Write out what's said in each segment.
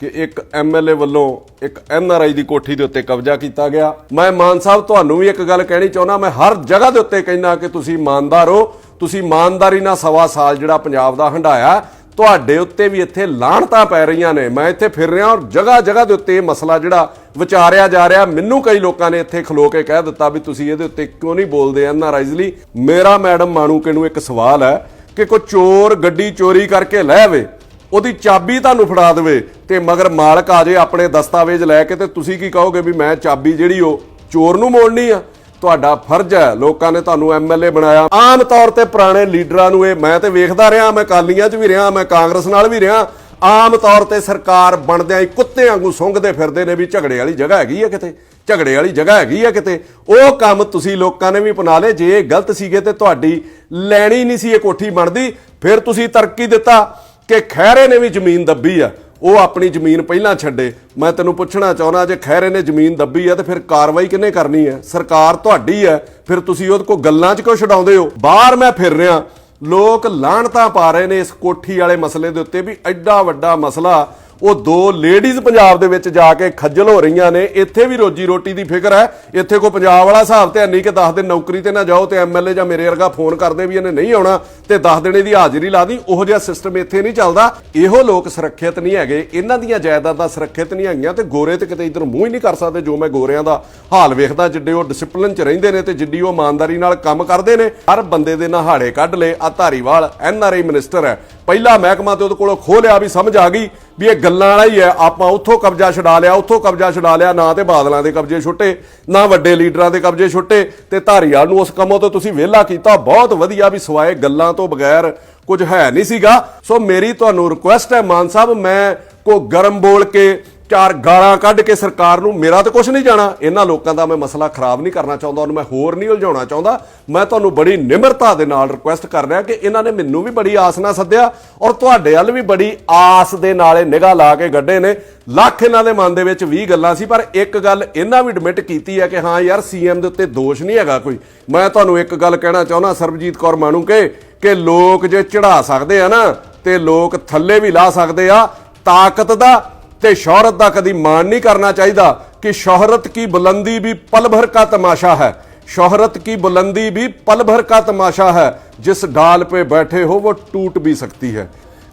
कि एक MLA ਵੱਲੋਂ एक NRI ਦੀ ਕੋਠੀ ਦੇ ਉੱਤੇ ਕਬਜ਼ਾ ਕੀਤਾ ਗਿਆ। ਮੈਂ ਮਾਨ ਸਾਹਿਬ ਤੁਹਾਨੂੰ ਵੀ ਇੱਕ ਗੱਲ ਕਹਿਣੀ ਚਾਹੁੰਦਾ, ਮੈਂ ਹਰ ਜਗ੍ਹਾ ਦੇ ਉੱਤੇ ਕਹਿਣਾ ਕਿ ਤੁਸੀਂ ਇਮਾਨਦਾਰ ਹੋ, ਤੁਸੀਂ ਇਮਾਨਦਾਰੀ ਨਾਲ ਸਵਾ ਸਾਲ ਜਿਹੜਾ ਪੰਜਾਬ ਦਾ ਹੰਢਾਇਆ, ਤੁਹਾਡੇ ਉੱਤੇ ਵੀ ਇੱਥੇ ਲਾਹਣਤਾਂ ਪੈ ਰਹੀਆਂ ਨੇ। ਮੈਂ ਇੱਥੇ ਫਿਰ ਰਿਹਾ ਔਰ ਜਗ੍ਹਾ ਜਗ੍ਹਾ ਦੇ ਉੱਤੇ ਇਹ ਮਸਲਾ ਜਿਹੜਾ ਵਿਚਾਰਿਆ ਜਾ ਰਿਹਾ। ਮੈਨੂੰ ਕਈ ਲੋਕਾਂ ਨੇ ਇੱਥੇ ਖਲੋ ਕੇ ਕਹਿ ਦਿੱਤਾ ਵੀ ਤੁਸੀਂ ਇਹਦੇ ਉੱਤੇ ਕਿਉਂ ਨਹੀਂ ਬੋਲਦੇ NRIs ਲਈ। ਮੇਰਾ ਮੈਡਮ ਮਾਣੂਕੇ ਨੂੰ ਇੱਕ ਸਵਾਲ ਹੈ ਕਿ ਕੋਈ ਚੋਰ ਗੱਡੀ ਚੋਰੀ ਕਰਕੇ ਲੈ ਆਵੇ, ਉਹਦੀ ਚਾਬੀ ਤੁਹਾਨੂੰ ਫੜਾ ਦੇਵੇ ਤੇ ਮਗਰ ਮਾਲਕ ਆ ਜੇ ਆਪਣੇ ਦਸਤਾਵੇਜ਼ ਲੈ ਕੇ, ਤੇ ਤੁਸੀਂ ਕੀ ਕਹੋਗੇ ਵੀ ਮੈਂ ਚਾਬੀ ਜਿਹੜੀ ਉਹ ਚੋਰ ਨੂੰ ਮੋੜਨੀ ਆ? ਤੁਹਾਡਾ ਫਰਜ਼ ਹੈ, ਲੋਕਾਂ ਨੇ ਤੁਹਾਨੂੰ MLA ਬਣਾਇਆ। ਆਮ ਤੌਰ ਤੇ ਪੁਰਾਣੇ ਲੀਡਰਾਂ ਨੂੰ ਇਹ ਮੈਂ ਤੇ ਵੇਖਦਾ ਰਿਹਾ, ਮੈਂ ਅਕਾਲੀਆਂ 'ਚ ਵੀ ਰਿਹਾ, ਮੈਂ ਕਾਂਗਰਸ ਨਾਲ ਵੀ ਰਿਹਾ, ਆਮ ਤੌਰ ਤੇ ਸਰਕਾਰ ਬਣਦਿਆਂ ਹੀ ਕੁੱਤੇ ਵਾਂਗੂ ਸੁੰਘਦੇ ਫਿਰਦੇ ਨੇ ਵੀ ਝਗੜੇ ਵਾਲੀ ਜਗ੍ਹਾ ਹੈਗੀ ਆ ਕਿਤੇ, ਝਗੜੇ ਵਾਲੀ ਜਗ੍ਹਾ ਹੈਗੀ ਆ ਕਿਤੇ। ਉਹ ਕੰਮ ਤੁਸੀਂ ਲੋਕਾਂ ਨੇ ਵੀ ਅਪਣਾ ਲਏ। ਜੇ ਇਹ ਗਲਤ ਸੀਗੇ ਤੇ ਤੁਹਾਡੀ ਲੈਣੀ ਨਹੀਂ ਸੀ ਇਹ ਕੋਠੀ ਬਣਦੀ। ਫਿਰ ਤੁਸੀਂ ਤਰੱਕੀ ਦਿੱਤਾ ਕਿ ਖਹਿਰੇ ਨੇ ਵੀ ਜ਼ਮੀਨ ਦੱਬੀ ਆ, ਉਹ ਆਪਣੀ ਜ਼ਮੀਨ ਪਹਿਲਾਂ ਛੱਡੇ। ਮੈਂ ਤੈਨੂੰ ਪੁੱਛਣਾ ਚਾਹੁੰਦਾ, ਜੇ ਖਹਿਰੇ ਨੇ ਜ਼ਮੀਨ ਦੱਬੀ ਆ ਤੇ ਫਿਰ ਕਾਰਵਾਈ ਕਿਹਨੇ ਕਰਨੀ ਹੈ? ਸਰਕਾਰ ਤੁਹਾਡੀ ਹੈ, ਫਿਰ ਤੁਸੀਂ ਉਹਦੇ ਕੋਲ ਗੱਲਾਂ 'ਚ ਕਿਉਂ ਛਡਾਉਂਦੇ ਹੋ? ਬਾਹਰ ਮੈਂ ਫਿਰ ਰਿਹਾ, ਲੋਕ ਲਾਹਣਤਾਂ ਪਾ ਰਹੇ ਨੇ ਇਸ ਕੋਠੀ ਵਾਲੇ ਮਸਲੇ ਦੇ ਉੱਤੇ ਵੀ ਐਡਾ ਵੱਡਾ ਮਸਲਾ। ਉਹ ਦੋ ਲੇਡੀਜ਼ ਪੰਜਾਬ ਦੇ ਵਿੱਚ ਜਾ ਕੇ ਖੱਜਲ ਹੋ ਰਹੀਆਂ ਨੇ। ਇੱਥੇ ਵੀ ਰੋਜੀ ਰੋਟੀ ਦੀ ਫਿਕਰ ਹੈ, ਇੱਥੇ ਕੋਈ ਪੰਜਾਬ ਵਾਲਾ ਹਿਸਾਬ ਤੇ ਨਹੀਂ ਕਿ 10 ਦਿਨ ਨੌਕਰੀ ਤੇ ਨਾ ਜਾਓ ਤੇ MLA ਜਾਂ ਮੇਰੇ ਵਰਗਾ ਫੋਨ ਕਰਦੇ ਵੀ ਇਹਨੇ ਨਹੀਂ ਆਉਣਾ ਤੇ 10 ਦਿਨ ਇਹਦੀ ਹਾਜ਼ਰੀ ਲਾ ਦੀ। ਉਹੋ ਜਿਹਾ ਸਿਸਟਮ ਇੱਥੇ ਨਹੀਂ ਚੱਲਦਾ। ਇਹੋ ਲੋਕ ਸੁਰੱਖਿਅਤ ਨਹੀਂ ਹੈਗੇ, ਇਹਨਾਂ ਦੀਆਂ ਜਾਇਦਾਦਾਂ ਸੁਰੱਖਿਅਤ ਨਹੀਂ ਹੈਗੀਆਂ ਤੇ ਗੋਰੇ ਤੇ ਕਿਤੇ ਇੱਧਰ ਮੂੰਹ ਹੀ ਨਹੀਂ ਕਰ ਸਕਦੇ। ਜੋ ਮੈਂ ਗੋਰਿਆਂ ਦਾ ਹਾਲ ਵੇਖਦਾ, ਜਿੱਡੇ ਉਹ ਡਿਸਪਲਿਨ 'ਚ ਰਹਿੰਦੇ ਨੇ ਤੇ ਜਿੱਡੀ ਉਹ ਇਮਾਨਦਾਰੀ ਨਾਲ ਕੰਮ ਕਰਦੇ ਨੇ, ਹਰ ਬੰਦੇ ਦੇ ਨਹਾੜੇ ਕੱਢ ਲਏ। ਆ ਧਾਰੀਵਾਲ NRI ਮਿਨਿਸਟਰ ਹੈ, ਪਹਿਲਾ ਮਹਿਕਮਾ ਤੇ ਉਹਦੇ ਕੋਲੋਂ ਖੋਹ ਲਿਆ ਵੀ ਸਮਝ ਆ ਗਈ ਵੀ ਇਹ ਗੱਲਾਂ ਵਾਲਾ ਹੀ ਹੈ। ਆਪਾਂ ਉੱਥੋਂ ਕਬਜ਼ਾ ਛਡਾ ਲਿਆ, ਉੱਥੋਂ ਕਬਜ਼ਾ ਛਡਾ ਲਿਆ, ਨਾ ਤੇ ਬਾਦਲਾਂ ਦੇ ਕਬਜ਼ੇ ਛੁੱਟੇ ਨਾ ਵੱਡੇ ਲੀਡਰਾਂ ਦੇ ਕਬਜ਼ੇ ਛੁੱਟੇ ਤੇ ਧਾਰੀਵਾਲ ਨੂੰ ਉਸ ਕੰਮੋਂ ਤੋਂ ਤੁਸੀਂ ਵਿਹਲਾ ਕੀਤਾ। ਬਹੁਤ ਵਧੀਆ, ਵੀ ਸਿਵਾਏ ਗੱਲਾਂ ਤੋਂ ਬਗੈਰ ਕੁਝ ਹੈ ਨਹੀਂ ਸੀਗਾ। ਸੋ ਮੇਰੀ ਤੁਹਾਨੂੰ ਰਿਕੁਐਸਟ ਹੈ ਮਾਨ ਸਾਹਿਬ, ਮੈਂ ਕੋ ਗਰਮ ਬੋਲ ਕੇ ਚਾਰ ਗਾਲਾਂ ਕੱਢ ਕੇ ਸਰਕਾਰ ਨੂੰ, ਮੇਰਾ ਤਾਂ ਕੁਝ ਨਹੀਂ ਜਾਣਾ। ਇਹਨਾਂ ਲੋਕਾਂ ਦਾ ਮੈਂ ਮਸਲਾ ਖਰਾਬ ਨਹੀਂ ਕਰਨਾ ਚਾਹੁੰਦਾ, ਉਹਨੂੰ ਮੈਂ ਹੋਰ ਨਹੀਂ ਉਲਝਾਉਣਾ ਚਾਹੁੰਦਾ। ਮੈਂ ਤੁਹਾਨੂੰ ਬੜੀ ਨਿਮਰਤਾ ਦੇ ਨਾਲ ਰਿਕੁਐਸਟ ਕਰ ਰਿਹਾ ਕਿ ਇਹਨਾਂ ਨੇ ਮੈਨੂੰ ਵੀ ਬੜੀ ਆਸ ਨਾਲ ਸੱਦਿਆ ਔਰ ਤੁਹਾਡੇ ਵੱਲ ਵੀ ਬੜੀ ਆਸ ਦੇ ਨਾਲੇ ਨਿਗਾਹ ਲਾ ਕੇ ਗੱਡੇ ਨੇ। ਲੱਖ ਇਹਨਾਂ ਦੇ ਮਨ ਦੇ ਵਿੱਚ 20 ਗੱਲਾਂ ਸੀ, ਪਰ ਇੱਕ ਗੱਲ ਇਹਨਾਂ ਵੀ ਐਡਮਿਟ ਕੀਤੀ ਹੈ ਕਿ ਹਾਂ ਯਾਰ CM ਦੇ ਉੱਤੇ ਦੋਸ਼ ਨਹੀਂ ਹੈਗਾ ਕੋਈ। ਮੈਂ ਤੁਹਾਨੂੰ ਇੱਕ ਗੱਲ ਕਹਿਣਾ ਚਾਹੁੰਦਾ ਸਰਬਜੀਤ ਕੌਰ ਮਾਣੂਕੇ, ਕਿ ਲੋਕ ਜੇ ਚੜਾ ਸਕਦੇ ਆ ਨਾ ਤੇ ਲੋਕ ਥੱਲੇ ਵੀ ਲਾ ਸਕਦੇ ਆ। ਤਾਕਤ ਦਾ ਤੇ शोहरत का कभी मान नहीं करना चाहिए कि शोहरत की बुलंदी भी पल भर का तमाशा है। शोहरत की बुलंदी भी पल भर का तमाशा है, जिस डाल पे बैठे हो वो टूट भी सकती है।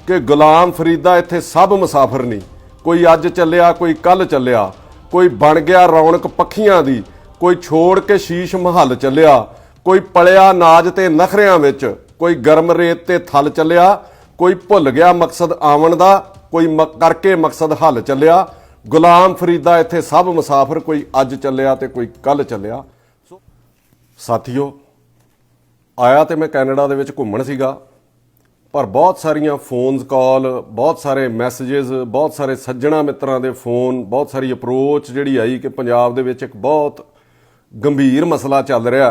कि गुलाम फरीदा इत्थे सब मुसाफिर नहीं, कोई अज चलिया कोई कल चलिया, कोई बन गया रौनक पखियां दी, कोई छोड़ के शीश महल चलिया, कोई पलिया नाज ते नखरियां विच, कोई गर्म रेत ते थल चलिया, कोई भुल गया मकसद आवन दा, कोई करके मकसद हल चलिया। गुलाम फरीदा इत्थे सब मुसाफिर, कोई अज चलिया ते कोई कल चलिया। साथियों, आया तो मैं कैनेडा दे विच घुम्मण सीगा, पर बहुत सारिया फोन कॉल, बहुत सारे मैसेजेस, बहुत सारे सज्जणा मित्रां दे फोन, बहुत सारी अप्रोच जिहड़ी आई कि पंजाब दे विच एक बहुत गंभीर मसला चल रहा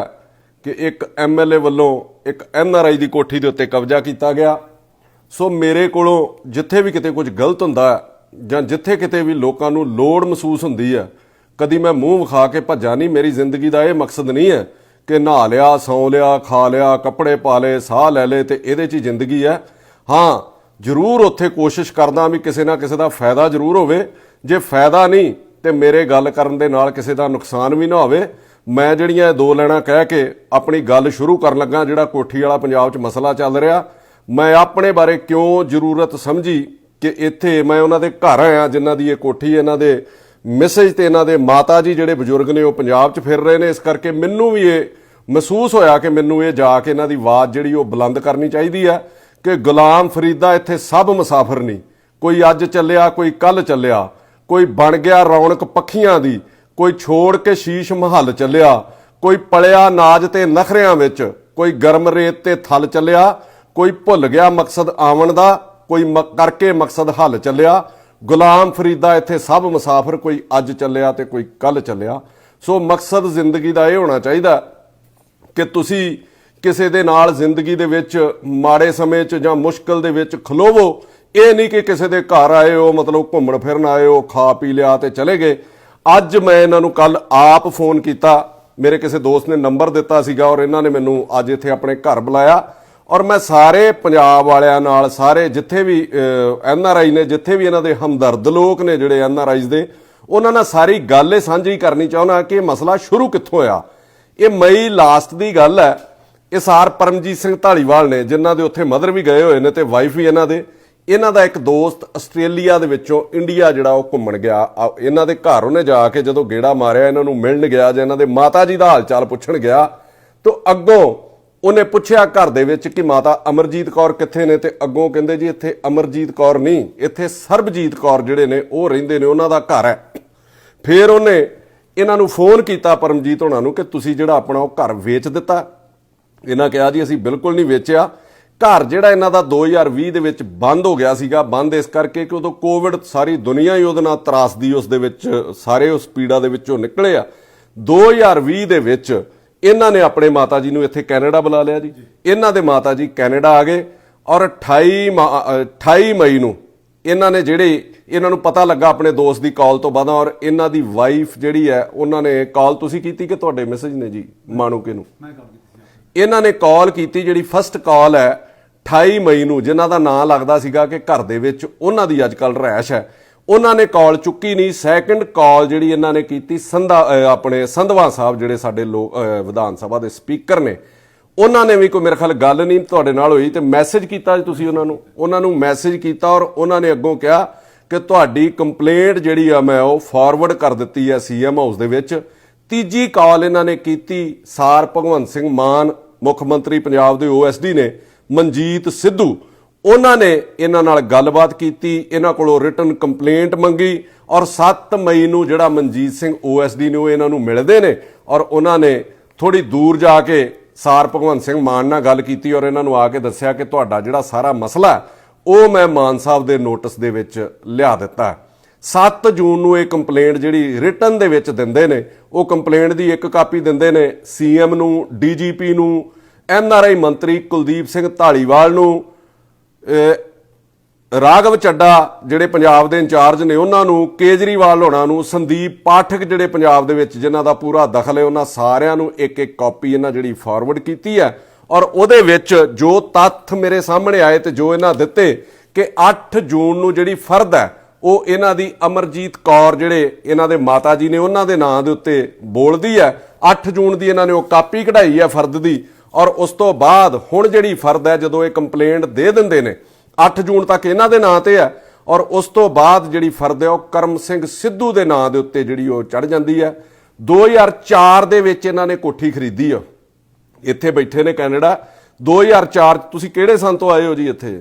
कि एक MLA ਵੱਲੋਂ एक NRI ਦੀ कोठी ਦੇ ਉੱਤੇ कब्जा किया गया। ਸੋ ਮੇਰੇ ਕੋਲੋਂ ਜਿੱਥੇ ਵੀ ਕਿਤੇ ਕੁਝ ਗਲਤ ਹੁੰਦਾ ਜਾਂ ਜਿੱਥੇ ਕਿਤੇ ਵੀ ਲੋਕਾਂ ਨੂੰ ਲੋੜ ਮਹਿਸੂਸ ਹੁੰਦੀ ਹੈ, ਕਦੀ ਮੈਂ ਮੂੰਹ ਵਿਖਾ ਕੇ ਭੱਜਾ ਨਹੀਂ। ਮੇਰੀ ਜ਼ਿੰਦਗੀ ਦਾ ਇਹ ਮਕਸਦ ਨਹੀਂ ਹੈ ਕਿ ਨਹਾ ਲਿਆ, ਸੌਂ ਲਿਆ, ਖਾ ਲਿਆ, ਕੱਪੜੇ ਪਾ ਲਏ, ਸਾਹ ਲੈ ਲਏ ਤੇ ਇਹਦੇ 'ਚ ਹੀ ਜ਼ਿੰਦਗੀ ਹੈ। ਹਾਂ, ਜ਼ਰੂਰ ਉੱਥੇ ਕੋਸ਼ਿਸ਼ ਕਰਦਾ ਵੀ ਕਿਸੇ ਨਾ ਕਿਸੇ ਦਾ ਫਾਇਦਾ ਜ਼ਰੂਰ ਹੋਵੇ। ਜੇ ਫਾਇਦਾ ਨਹੀਂ ਤੇ ਮੇਰੇ ਗੱਲ ਕਰਨ ਦੇ ਨਾਲ ਕਿਸੇ ਦਾ ਨੁਕਸਾਨ ਵੀ ਨਾ ਹੋਵੇ। ਮੈਂ ਜਿਹੜੀਆਂ ਦੋ ਲੈਣਾ ਕਹਿ ਕੇ ਆਪਣੀ ਗੱਲ ਸ਼ੁਰੂ ਕਰਨ ਲੱਗਾ, ਜਿਹੜਾ ਕੋਠੀ ਵਾਲਾ ਪੰਜਾਬ 'ਚ ਮਸਲਾ ਚੱਲ ਰਿਹਾ, मैं अपने बारे क्यों जरूरत समझी कि इत्थे मैं उन्होंने घर आया जिन्हों की ये कोठी, इन्हों के मिसेज तो इन्हों के माता जी जोड़े बजुर्ग ने वो पंजाब च फिर रहे हैं। इस करके मैनू भी ये महसूस होया कि मैनू ये जाके इन्हों की आवाज़ जी बुलंद करनी चाहिए है कि गुलाम फरीदा इत्थे सब मुसाफिर नहीं, कोई अज चलिया कोई कल चलिया, कोई बन गया रौनक पखियां दी, कोई छोड़ के शीश महल चलिया, कोई पलिया नाज ते नखरियां विच, कोई गर्म रेत ते थल चलिया, कोई भुल गया मकसद आवन दा, कोई करके मकसद हल चलिया। गुलाम फरीदा इत्थे सब मुसाफिर, कोई अज चलिया ते कोई कल चलिया। सो मकसद जिंदगी का यह होना चाहिए कि तुसी किसी दे नाल जिंदगी दे विच माड़े समय च जां मुश्किल दे विच खलोवो। ये नहीं कि किसी दे घर आए हो, मतलब घूमण फिरन आए हो, खा पी लिया ते चले गए। अज मैं इन्हां नूं कल आप फोन किया, मेरे किसी दोस्त ने नंबर दिता सीगा और इन्हां ने मैनूं अज इत्थे अपने घर बुलाया ਔਰ ਮੈਂ ਸਾਰੇ ਪੰਜਾਬ ਵਾਲਿਆਂ ਨਾਲ, ਸਾਰੇ ਜਿੱਥੇ ਵੀ NRI ਨੇ, ਜਿੱਥੇ ਵੀ ਇਹਨਾਂ ਦੇ ਹਮਦਰਦ ਲੋਕ ਨੇ ਜਿਹੜੇ NRIs ਦੇ, ਉਹਨਾਂ ਨਾਲ ਸਾਰੀ ਗੱਲ ਇਹ ਸਾਂਝੀ ਕਰਨੀ ਚਾਹੁੰਦਾ ਕਿ ਇਹ ਮਸਲਾ ਸ਼ੁਰੂ ਕਿੱਥੋਂ ਹੋਇਆ। ਇਹ ਮਈ ਲਾਸਟ ਦੀ ਗੱਲ ਹੈ। ਇਹ ਸਾਰ ਪਰਮਜੀਤ ਸਿੰਘ ਢਾਲੀਵਾਲ ਨੇ, ਜਿਨ੍ਹਾਂ ਦੇ ਉੱਥੇ ਮਦਰ ਵੀ ਗਏ ਹੋਏ ਨੇ ਤੇ ਵਾਈਫ ਵੀ ਇਹਨਾਂ ਦਾ ਇੱਕ ਦੋਸਤ ਆਸਟ੍ਰੇਲੀਆ ਦੇ ਵਿੱਚੋਂ ਇੰਡੀਆ ਜਿਹੜਾ ਉਹ ਘੁੰਮਣ ਗਿਆ। ਇਹਨਾਂ ਦੇ ਘਰ ਉਹਨੇ ਜਾ ਕੇ ਜਦੋਂ ਗੇੜਾ ਮਾਰਿਆ, ਇਹਨਾਂ ਨੂੰ ਮਿਲਣ ਗਿਆ ਜਾਂ ਇਹਨਾਂ ਦੇ ਮਾਤਾ ਜੀ ਦਾ ਹਾਲ ਚਾਲ ਪੁੱਛਣ ਗਿਆ, ਤਾਂ ਅੱਗੋਂ ਉਹਨੇ ਪੁੱਛਿਆ ਘਰ ਦੇ ਵਿੱਚ ਕਿ ਮਾਤਾ ਅਮਰਜੀਤ ਕੌਰ ਕਿੱਥੇ ਨੇ, ਤੇ ਅੱਗੋਂ ਕਹਿੰਦੇ ਜੀ ਇੱਥੇ ਅਮਰਜੀਤ ਕੌਰ ਨਹੀਂ, ਇੱਥੇ ਸਰਬਜੀਤ ਕੌਰ ਜਿਹੜੇ ਨੇ ਉਹ ਰਹਿੰਦੇ ਨੇ, ਉਹਨਾਂ ਦਾ ਘਰ ਹੈ। ਫਿਰ ਉਹਨੇ ਇਹਨਾਂ ਨੂੰ ਫੋਨ ਕੀਤਾ ਪਰਮਜੀਤ ਹੋਣਾ ਨੂੰ ਕਿ ਤੁਸੀਂ ਜਿਹੜਾ ਆਪਣਾ ਉਹ ਘਰ ਵੇਚ ਦਿੱਤਾ। ਇਹਨਾਂ ਕਿਹਾ ਜੀ ਅਸੀਂ ਬਿਲਕੁਲ ਨਹੀਂ ਵੇਚਿਆ। ਘਰ ਜਿਹੜਾ ਇਹਨਾਂ ਦਾ 2020 ਦੇ ਵਿੱਚ ਬੰਦ ਹੋ ਗਿਆ ਸੀਗਾ। ਬੰਦ ਇਸ ਕਰਕੇ ਕਿ ਉਦੋਂ ਕੋਵਿਡ, ਸਾਰੀ ਦੁਨੀਆ ਹੀ ਉਹਦੇ ਨਾਲ ਤਰਾਸਦੀ, ਉਸ ਦੇ ਵਿੱਚ ਸਾਰੇ ਉਸ ਪੀੜਾ ਦੇ ਵਿੱਚੋਂ ਨਿਕਲੇ ਆ। 2020 ਦੇ ਵਿੱਚ ਇਹਨਾਂ ਨੇ ਆਪਣੇ ਮਾਤਾ ਜੀ ਨੂੰ ਇੱਥੇ ਕੈਨੇਡਾ ਬੁਲਾ ਲਿਆ ਜੀ। ਇਹਨਾਂ ਦੇ ਮਾਤਾ ਜੀ ਕੈਨੇਡਾ ਆ ਗਏ ਔਰ 28 ਮਈ ਨੂੰ ਇਹਨਾਂ ਨੇ ਇਹਨਾਂ ਨੂੰ ਪਤਾ ਲੱਗਾ ਆਪਣੇ ਦੋਸਤ ਦੀ ਕਾਲ ਤੋਂ ਬਾਅਦ, ਔਰ ਇਹਨਾਂ ਦੀ ਵਾਈਫ ਜਿਹੜੀ ਹੈ ਉਹਨਾਂ ਨੇ ਕਾਲ ਤੁਸੀਂ ਕੀਤੀ ਕਿ ਤੁਹਾਡੇ ਮੈਸੇਜ ਨੇ ਜੀ ਮਾਣੂਕੇ ਨੂੰ? ਇਹਨਾਂ ਨੇ ਕਾਲ ਕੀਤੀ, ਜਿਹੜੀ ਫਸਟ ਕਾਲ ਹੈ 28 ਮਈ ਨੂੰ, ਜਿਨ੍ਹਾਂ ਦਾ ਨਾਂ ਲੱਗਦਾ ਸੀਗਾ ਕਿ ਘਰ ਦੇ ਵਿੱਚ ਉਹਨਾਂ ਦੀ ਅੱਜ ਕੱਲ੍ਹ ਰਹਿਸ਼ ਹੈ, ਉਹਨਾਂ ਨੇ ਕਾਲ ਚੁੱਕੀ ਨਹੀਂ। ਸੈਕੰਡ ਕਾਲ ਜਿਹੜੀ ਇਹਨਾਂ ਨੇ ਕੀਤੀ ਆਪਣੇ ਸੰਧਵਾ ਸਾਹਿਬ ਜਿਹੜੇ ਸਾਡੇ ਵਿਧਾਨ ਸਭਾ ਦੇ ਸਪੀਕਰ ਨੇ, ਉਹਨਾਂ ਨੇ ਵੀ ਕੋਈ ਮੇਰੇ ਖਿਆਲ ਗੱਲ ਨਹੀਂ ਤੁਹਾਡੇ ਨਾਲ ਹੋਈ, ਤੇ ਮੈਸੇਜ ਕੀਤਾ ਤੁਸੀਂ ਉਹਨਾਂ ਨੂੰ ਮੈਸੇਜ ਕੀਤਾ, ਔਰ ਉਹਨਾਂ ਨੇ ਅੱਗੋਂ ਕਿਹਾ ਕਿ ਤੁਹਾਡੀ ਕੰਪਲੇਂਟ ਜਿਹੜੀ ਆ ਮੈਂ ਉਹ ਫਾਰਵਰਡ ਕਰ ਦਿੱਤੀ ਹੈ CM ਹਾਊਸ ਦੇ ਵਿੱਚ। ਤੀਜੀ ਕਾਲ ਇਹਨਾਂ ਨੇ ਕੀਤੀ ਸਾਰ ਭਗਵੰਤ ਸਿੰਘ ਮਾਨ, ਮੁੱਖ ਮੰਤਰੀ ਪੰਜਾਬ ਦੇ OSD ਨੇ, ਮਨਜੀਤ ਸਿੱਧੂ, ਉਹਨਾਂ ਨੇ ਇਹਨਾਂ ਨਾਲ ਗੱਲਬਾਤ ਕੀਤੀ, ਇਹਨਾਂ ਕੋਲੋਂ ਰਿਟਨ ਕੰਪਲੇਂਟ ਮੰਗੀ, ਔਰ 7 ਮਈ ਨੂੰ ਜਿਹੜਾ ਮਨਜੀਤ ਸਿੰਘ OSD ਨੇ ਉਹ ਇਹਨਾਂ ਨੂੰ ਮਿਲਦੇ ਨੇ, ਔਰ ਉਹਨਾਂ ਨੇ ਥੋੜੀ ਦੂਰ ਜਾ ਕੇ ਸਾਰ ਭਗਵੰਤ ਸਿੰਘ ਮਾਨ ਨਾਲ ਗੱਲ ਕੀਤੀ, ਔਰ ਇਹਨਾਂ ਨੂੰ ਆ ਕੇ ਦੱਸਿਆ ਕਿ ਤੁਹਾਡਾ ਜਿਹੜਾ ਸਾਰਾ ਮਸਲਾ ਉਹ ਮੈਂ ਮਾਨ ਸਾਹਿਬ ਦੇ ਨੋਟਿਸ ਦੇ ਵਿੱਚ ਲਿਆ ਦਿੱਤਾ। 7 ਜੂਨ ਨੂੰ ਇਹ ਕੰਪਲੇਂਟ ਜਿਹੜੀ ਰਿਟਨ ਦੇ ਵਿੱਚ ਦਿੰਦੇ ਨੇ, ਉਹ ਕੰਪਲੇਂਟ ਦੀ ਇੱਕ ਕਾਪੀ ਦਿੰਦੇ ਨੇ CM ਨੂੰ, DGP ਨੂੰ, NRI ਮੰਤਰੀ ਕੁਲਦੀਪ ਸਿੰਘ ਢਾਲੀਵਾਲ ਨੂੰ, ਰਾਘਵ ਚੱਡਾ ਜਿਹੜੇ ਪੰਜਾਬ ਦੇ ਇੰਚਾਰਜ ਨੇ ਉਹਨਾਂ ਨੂੰ, ਕੇਜਰੀਵਾਲ ਹੋਣਾ ਨੂੰ, ਸੰਦੀਪ ਪਾਠਕ ਜਿਹੜੇ ਪੰਜਾਬ ਦੇ ਵਿੱਚ ਜਿਨ੍ਹਾਂ ਦਾ ਪੂਰਾ ਦਖਲ ਹੈ, ਉਹਨਾਂ ਸਾਰਿਆਂ ਨੂੰ ਇੱਕ ਕਾਪੀ ਇਹਨਾਂ ਜਿਹੜੀ ਫਾਰਵਰਡ ਕੀਤੀ ਹੈ। ਔਰ ਉਹਦੇ ਵਿੱਚ ਜੋ ਤੱਥ ਮੇਰੇ ਸਾਹਮਣੇ ਆਏ ਤੇ ਜੋ ਇਹਨਾਂ ਦਿੱਤੇ ਕਿ 8 ਜੂਨ ਨੂੰ ਜਿਹੜੀ ਫਰਦ ਹੈ ਉਹ ਇਹਨਾਂ ਦੀ ਅਮਰਜੀਤ ਕੌਰ ਜਿਹੜੇ ਇਹਨਾਂ ਦੇ ਮਾਤਾ ਜੀ ਨੇ ਉਹਨਾਂ ਦੇ ਨਾਂ ਦੇ ਉੱਤੇ ਬੋਲਦੀ ਹੈ। 8 ਜੂਨ ਦੀ ਇਹਨਾਂ ਨੇ ਉਹ ਕਾਪੀ ਕਢਾਈ ਹੈ ਫਰਦ ਦੀ, ਔਰ ਉਸ ਤੋਂ ਬਾਅਦ ਹੁਣ ਜਿਹੜੀ ਫਰਦ ਹੈ ਜਦੋਂ ਇਹ ਕੰਪਲੇਂਟ ਦੇ ਦਿੰਦੇ ਨੇ 8 ਜੂਨ ਤੱਕ ਇਹਨਾਂ ਦੇ ਨਾਂ ਤੇ ਹੈ, ਔਰ ਉਸ ਤੋਂ ਬਾਅਦ ਜਿਹੜੀ ਫਰਦ ਹੈ ਉਹ ਕਰਮ ਸਿੰਘ ਸਿੱਧੂ ਦੇ ਨਾਂ ਦੇ ਉੱਤੇ ਜਿਹੜੀ ਉਹ ਚੜ ਜਾਂਦੀ ਹੈ। 2004 ਦੇ ਵਿੱਚ ਇਹਨਾਂ ਨੇ ਕੋਠੀ ਖਰੀਦੀ ਆ, ਇੱਥੇ ਬੈਠੇ ਨੇ ਕੈਨੇਡਾ। 2004 ਤੁਸੀਂ ਕਿਹੜੇ ਸੰਨ ਤੋਂ ਆਏ ਹੋ ਜੀ ਇੱਥੇ?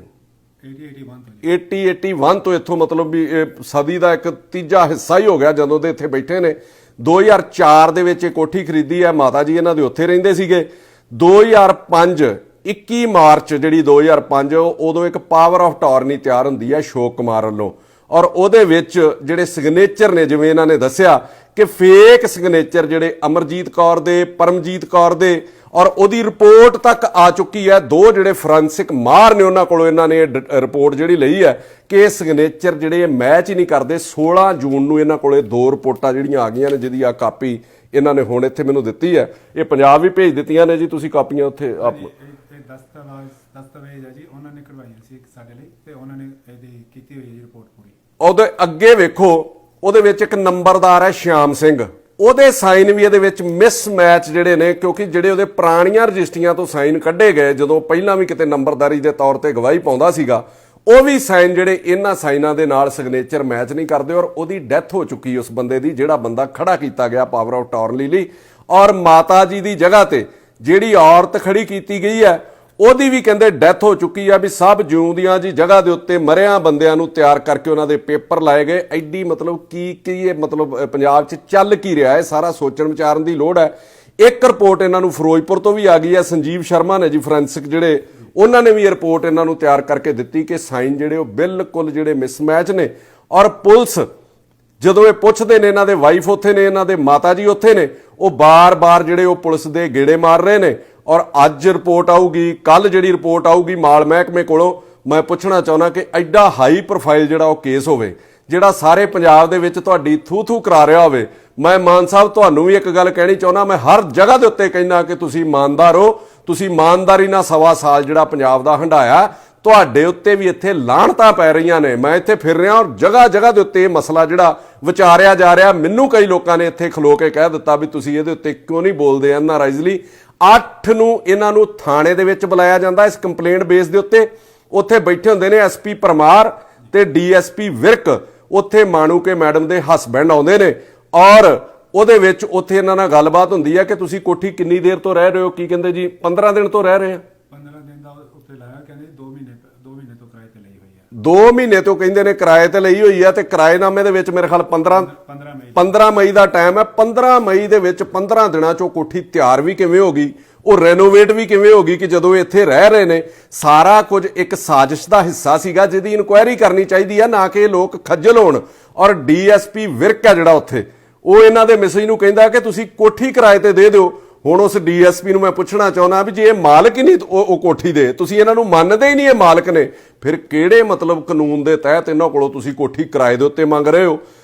80-81 ਤੋਂ ਇੱਥੋਂ, ਮਤਲਬ ਵੀ ਇਹ ਸਦੀ ਦਾ ਇੱਕ ਤੀਜਾ ਹਿੱਸਾ ਹੀ ਹੋ ਗਿਆ ਜਦੋਂ ਦੇ ਇੱਥੇ ਬੈਠੇ ਨੇ। 2004 ਦੇ ਵਿੱਚ ਇਹ ਕੋਠੀ ਖਰੀਦੀ ਹੈ, ਮਾਤਾ ਜੀ ਇਹਨਾਂ ਦੇ ਉੱਥੇ ਰਹਿੰਦੇ ਸੀਗੇ। 2005 21 ਮਾਰਚ ਜਿਹੜੀ 2005 ਉਦੋਂ ਇੱਕ ਪਾਵਰ ਆਫ ਟਾਰਨੀ ਤਿਆਰ ਹੁੰਦੀ ਹੈ ਅਸ਼ੋਕ ਕੁਮਾਰ ਵੱਲੋਂ, ਔਰ ਉਹਦੇ ਵਿੱਚ ਜਿਹੜੇ ਸਿਗਨੇਚਰ ਨੇ, ਜਿਵੇਂ ਇਹਨਾਂ ਨੇ ਦੱਸਿਆ ਕਿ ਫੇਕ ਸਿਗਨੇਚਰ ਜਿਹੜੇ ਅਮਰਜੀਤ ਕੌਰ ਦੇ, ਪਰਮਜੀਤ ਕੌਰ ਦੇ, ਔਰ ਉਹਦੀ ਰਿਪੋਰਟ ਤੱਕ ਆ ਚੁੱਕੀ ਹੈ। 2 ਜਿਹੜੇ ਫੋਰੈਂਸਿਕ ਮਾਹਰ ਨੇ ਉਹਨਾਂ ਕੋਲੋਂ ਇਹਨਾਂ ਨੇ ਰਿਪੋਰਟ ਜਿਹੜੀ ਲਈ ਹੈ ਕਿ ਇਹ ਸਿਗਨੇਚਰ ਜਿਹੜੇ ਮੈਚ ਹੀ ਨਹੀਂ ਕਰਦੇ। 16 ਜੂਨ ਨੂੰ ਇਹਨਾਂ ਕੋਲੇ 2 ਰਿਪੋਰਟਾਂ ਜਿਹੜੀਆਂ ਆ ਗਈਆਂ ਨੇ, ਜਿਹਦੀ ਆ ਕਾਪੀ ਇਹਨਾਂ ਨੇ ਹੁਣ ਇੱਥੇ ਮੈਨੂੰ ਦਿੱਤੀ ਹੈ। ਇਹ ਪੰਜਾਬ ਵੀ ਭੇਜ ਦਿੱਤੀਆਂ ਨੇ ਜੀ ਤੁਸੀਂ ਕਾਪੀਆਂ ਉੱਥੇ? ਦਸਤਾਵੇਜ਼ ਹੈ ਜੀ, ਉਹਨਾਂ ਨੇ ਕਰਵਾਈਆਂ ਸੀ ਸਾਡੇ ਲਈ, ਤੇ ਉਹਨਾਂ ਨੇ ਇਹਦੀ ਕੀਤੀ ਹੋਈ ਹੈ ਰਿਪੋਰਟ ਪੂਰੀ। ਉਹਦੇ ਅੱਗੇ ਵੇਖੋ, ਉਹਦੇ ਵਿੱਚ ਇੱਕ ਨੰਬਰਦਾਰ ਹੈ ਸ਼ਿਆਮ ਸਿੰਘ, ਉਹਦੇ ਸਾਈਨ ਵੀ ਇਹਦੇ ਵਿੱਚ ਮਿਸਮੈਚ ਜਿਹੜੇ ਨੇ, ਕਿਉਂਕਿ ਜਿਹੜੇ ਉਹਦੇ ਪੁਰਾਣੀਆਂ ਰਜਿਸਟਰੀਆਂ ਤੋਂ ਸਾਈਨ ਕੱਢੇ ਗਏ, ਜਦੋਂ ਪਹਿਲਾਂ ਵੀ ਕਿਤੇ ਨੰਬਰਦਾਰੀ ਦੇ ਤੌਰ ਤੇ ਗਵਾਹੀ ਪਾਉਂਦਾ ਸੀਗਾ, ਉਹ ਵੀ ਸਾਈਨ ਜਿਹੜੇ ਇਹਨਾਂ ਸਾਈਨਾਂ ਦੇ ਨਾਲ ਸਿਗਨੇਚਰ ਮੈਚ ਨਹੀਂ ਕਰਦੇ। ਔਰ ਉਹਦੀ ਡੈਥ ਹੋ ਚੁੱਕੀ ਉਸ ਬੰਦੇ ਦੀ, ਜਿਹੜਾ ਬੰਦਾ ਖੜਾ ਕੀਤਾ ਗਿਆ ਪਾਵਰ ਆਫ ਟਾਰਨੀ ਲਈ, ਔਰ ਮਾਤਾ ਜੀ ਦੀ ਜਗ੍ਹਾ ਤੇ ਜਿਹੜੀ ਔਰਤ ਖੜੀ ਕੀਤੀ ਗਈ ਹੈ ਉਹਦੀ ਵੀ ਕਹਿੰਦੇ ਡੈਥ ਹੋ ਚੁੱਕੀ ਆ। ਵੀ ਸਭ ਜਿਉਂਦੀਆਂ ਜੀ ਜਗ੍ਹਾ ਦੇ ਉੱਤੇ ਮਰਿਆਂ ਬੰਦਿਆਂ ਨੂੰ ਤਿਆਰ ਕਰਕੇ ਉਹਨਾਂ ਦੇ ਪੇਪਰ ਲਾਏ ਗਏ। ਐਡੀ ਮਤਲਬ ਕੀ ਇਹ ਮਤਲਬ ਪੰਜਾਬ 'ਚ ਚੱਲ ਕੀ ਰਿਹਾ ਹੈ, ਸਾਰਾ ਸੋਚਣ ਵਿਚਾਰਨ ਦੀ ਲੋੜ ਹੈ। ਇੱਕ ਰਿਪੋਰਟ ਇਹਨਾਂ ਨੂੰ ਫਿਰੋਜ਼ਪੁਰ ਤੋਂ ਵੀ ਆ ਗਈ ਹੈ, ਸੰਜੀਵ ਸ਼ਰਮਾ ਨੇ ਜੀ ਫੋਰੈਂਸਿਕ ਜਿਹੜੇ, ਉਹਨਾਂ ਨੇ ਵੀ ਇਹ ਰਿਪੋਰਟ ਇਹਨਾਂ ਨੂੰ ਤਿਆਰ ਕਰਕੇ ਦਿੱਤੀ ਕਿ ਸਾਈਨ ਜਿਹੜੇ ਉਹ ਬਿਲਕੁਲ ਜਿਹੜੇ ਮਿਸਮੈਚ ਨੇ। ਔਰ ਪੁਲਿਸ ਜਦੋਂ ਇਹ ਪੁੱਛਦੇ ਨੇ, ਇਹਨਾਂ ਦੇ ਵਾਈਫ ਉੱਥੇ ਨੇ, ਇਹਨਾਂ ਦੇ ਮਾਤਾ ਜੀ ਉੱਥੇ ਨੇ, ਉਹ ਬਾਰ-ਬਾਰ ਜਿਹੜੇ ਉਹ ਪੁਲਿਸ ਦੇ ਗੇੜੇ ਮਾਰ ਰਹੇ ਨੇ। ਔਰ ਅੱਜ ਰਿਪੋਰਟ ਆਊਗੀ, ਕੱਲ ਜਿਹੜੀ ਰਿਪੋਰਟ ਆਊਗੀ ਮਾਲ ਮਹਿਕਮੇ ਕੋਲੋਂ। ਮੈਂ ਪੁੱਛਣਾ ਚਾਹੁੰਦਾ ਕਿ ਐਡਾ ਹਾਈ ਪ੍ਰੋਫਾਈਲ ਜਿਹੜਾ ਉਹ ਕੇਸ ਹੋਵੇ, ਜਿਹੜਾ ਸਾਰੇ ਪੰਜਾਬ ਦੇ ਵਿੱਚ ਤੁਹਾਡੀ ਥੂ ਕਰਾ ਰਿਹਾ ਹੋਵੇ। ਮੈਂ ਮਾਨ ਸਾਹਿਬ ਤੁਹਾਨੂੰ ਵੀ ਇੱਕ ਗੱਲ ਕਹਿਣੀ ਚਾਹੁੰਦਾ, ਮੈਂ ਹਰ ਜਗ੍ਹਾ ਦੇ ਉੱਤੇ ਕਹਿੰਦਾ ਕਿ ਤੁਸੀਂ ਇਮਾਨਦਾਰ ਹੋ, ਤੁਸੀਂ ਇਮਾਨਦਾਰੀ ਨਾਲ ਸਵਾ ਸਾਲ ਜਿਹੜਾ ਪੰਜਾਬ ਦਾ ਹੰਢਾਇਆ, ਤੁਹਾਡੇ ਉੱਤੇ ਵੀ ਇੱਥੇ ਲਾਹਣਤਾਂ ਪੈ ਰਹੀਆਂ ਨੇ। ਮੈਂ ਇੱਥੇ ਫਿਰ ਰਿਹਾ ਔਰ ਜਗ੍ਹਾ ਜਗ੍ਹਾ ਦੇ ਉੱਤੇ ਇਹ ਮਸਲਾ ਜਿਹੜਾ ਵਿਚਾਰਿਆ ਜਾ ਰਿਹਾ। ਮੈਨੂੰ ਕਈ ਲੋਕਾਂ ਨੇ ਇੱਥੇ ਖਲੋ ਕੇ ਕਹਿ ਦਿੱਤਾ ਵੀ ਤੁਸੀਂ ਇਹਦੇ ਉੱਤੇ ਕਿਉਂ ਨਹੀਂ ਬੋਲਦੇ NRIs ਲਈ। 8 ਨੂੰ ਇਹਨਾਂ ਨੂੰ ਥਾਣੇ ਦੇ ਵਿੱਚ ਬੁਲਾਇਆ ਜਾਂਦਾ ਇਸ ਕੰਪਲੇਂਟ ਬੇਸ ਦੇ ਉੱਤੇ। ਉੱਥੇ ਬੈਠੇ ਹੁੰਦੇ ਨੇ SP ਪਰਮਾਰ ਤੇ DSP ਵਿਰਕ, ਉੱਥੇ ਮਾਣੂਕੇ ਮੈਡਮ ਦੇ ਹਸਬੈਂਡ ਆਉਂਦੇ ਨੇ ਔਰ ਉਹਦੇ ਵਿੱਚ ਉੱਥੇ ਇਹਨਾਂ ਨਾਲ ਗੱਲਬਾਤ ਹੁੰਦੀ ਹੈ ਕਿ ਤੁਸੀਂ ਕੋਠੀ ਕਿੰਨੀ ਦੇਰ ਤੋਂ ਰਹਿ ਰਹੇ ਹੋ। ਕੀ ਕਹਿੰਦੇ ਜੀ 15 ਦਿਨ ਤੋਂ ਰਹਿ ਰਹੇ ਆ। 15 ਦਿਨ ਦਾ ਉੱਤੇ ਲਾਇਆ, ਕਹਿੰਦੇ 2 ਮਹੀਨੇ ਤੋਂ ਕਿਰਾਏ ਤੇ ਲਈ ਹੋਈ ਹੈ। 2 ਮਹੀਨੇ ਤੋਂ ਕਹਿੰਦੇ ਨੇ ਕਿਰਾਏ ਤੇ ਲਈ ਹੋਈ ਆ ਤੇ ਕਿਰਾਏਨਾਮੇ ਦੇ ਵਿੱਚ ਮੇਰੇ ਖਿਆਲ 15 ਮਈ ਦਾ ਟਾਈਮ ਹੈ। 15 ਮਈ ਦੇ ਵਿੱਚ 15 ਦਿਨਾਂ ਚੋਂ ਕੋਠੀ ਤਿਆਰ ਵੀ ਕਿਵੇਂ ਹੋ ਗਈ, ਉਹ ਰੈਨੋਵੇਟ ਵੀ ਕਿਵੇਂ ਹੋ ਗਈ ਕਿ ਜਦੋਂ ਇਹ ਇੱਥੇ ਰਹਿ ਰਹੇ ਨੇ। ਸਾਰਾ ਕੁਝ ਇੱਕ ਸਾਜ਼ਿਸ਼ ਦਾ ਹਿੱਸਾ ਸੀਗਾ ਜਿਹਦੀ ਇਨਕੁਆਇਰੀ ਕਰਨੀ ਚਾਹੀਦੀ ਆ, ਨਾ ਕਿ ਇਹ ਲੋਕ ਖੱਜਲ ਹੋਣ। ਔਰ DSP ਵਿਰਕ ਆ ਜਿਹੜਾ ਉੱਥੇ, ਉਹ ਇਹਨਾਂ ਦੇ ਮੈਸੇਜ ਨੂੰ ਕਹਿੰਦਾ ਕਿ ਤੁਸੀਂ ਕੋਠੀ ਕਿਰਾਏ ਤੇ ਦੇ ਦਿਓ। ਹੁਣ ਉਸ DSP ਨੂੰ ਮੈਂ ਪੁੱਛਣਾ ਚਾਹੁੰਦਾ ਵੀ ਜੇ ਇਹ ਮਾਲਕ ਹੀ ਨਹੀਂ ਉਹ ਕੋਠੀ ਦੇ, ਤੁਸੀਂ ਇਹਨਾਂ ਨੂੰ ਮੰਨਦੇ ਹੀ ਨਹੀਂ ਇਹ ਮਾਲਕ ਨੇ, ਫਿਰ ਕਿਹੜੇ ਮਤਲਬ ਕਾਨੂੰਨ ਦੇ ਤਹਿਤ ਇਹਨਾਂ ਕੋਲੋਂ ਤੁਸੀਂ ਕੋਠੀ ਕਿਰਾਏ ਦੇ ਉੱਤੇ ਮੰਗ ਰਹੇ ਹੋ।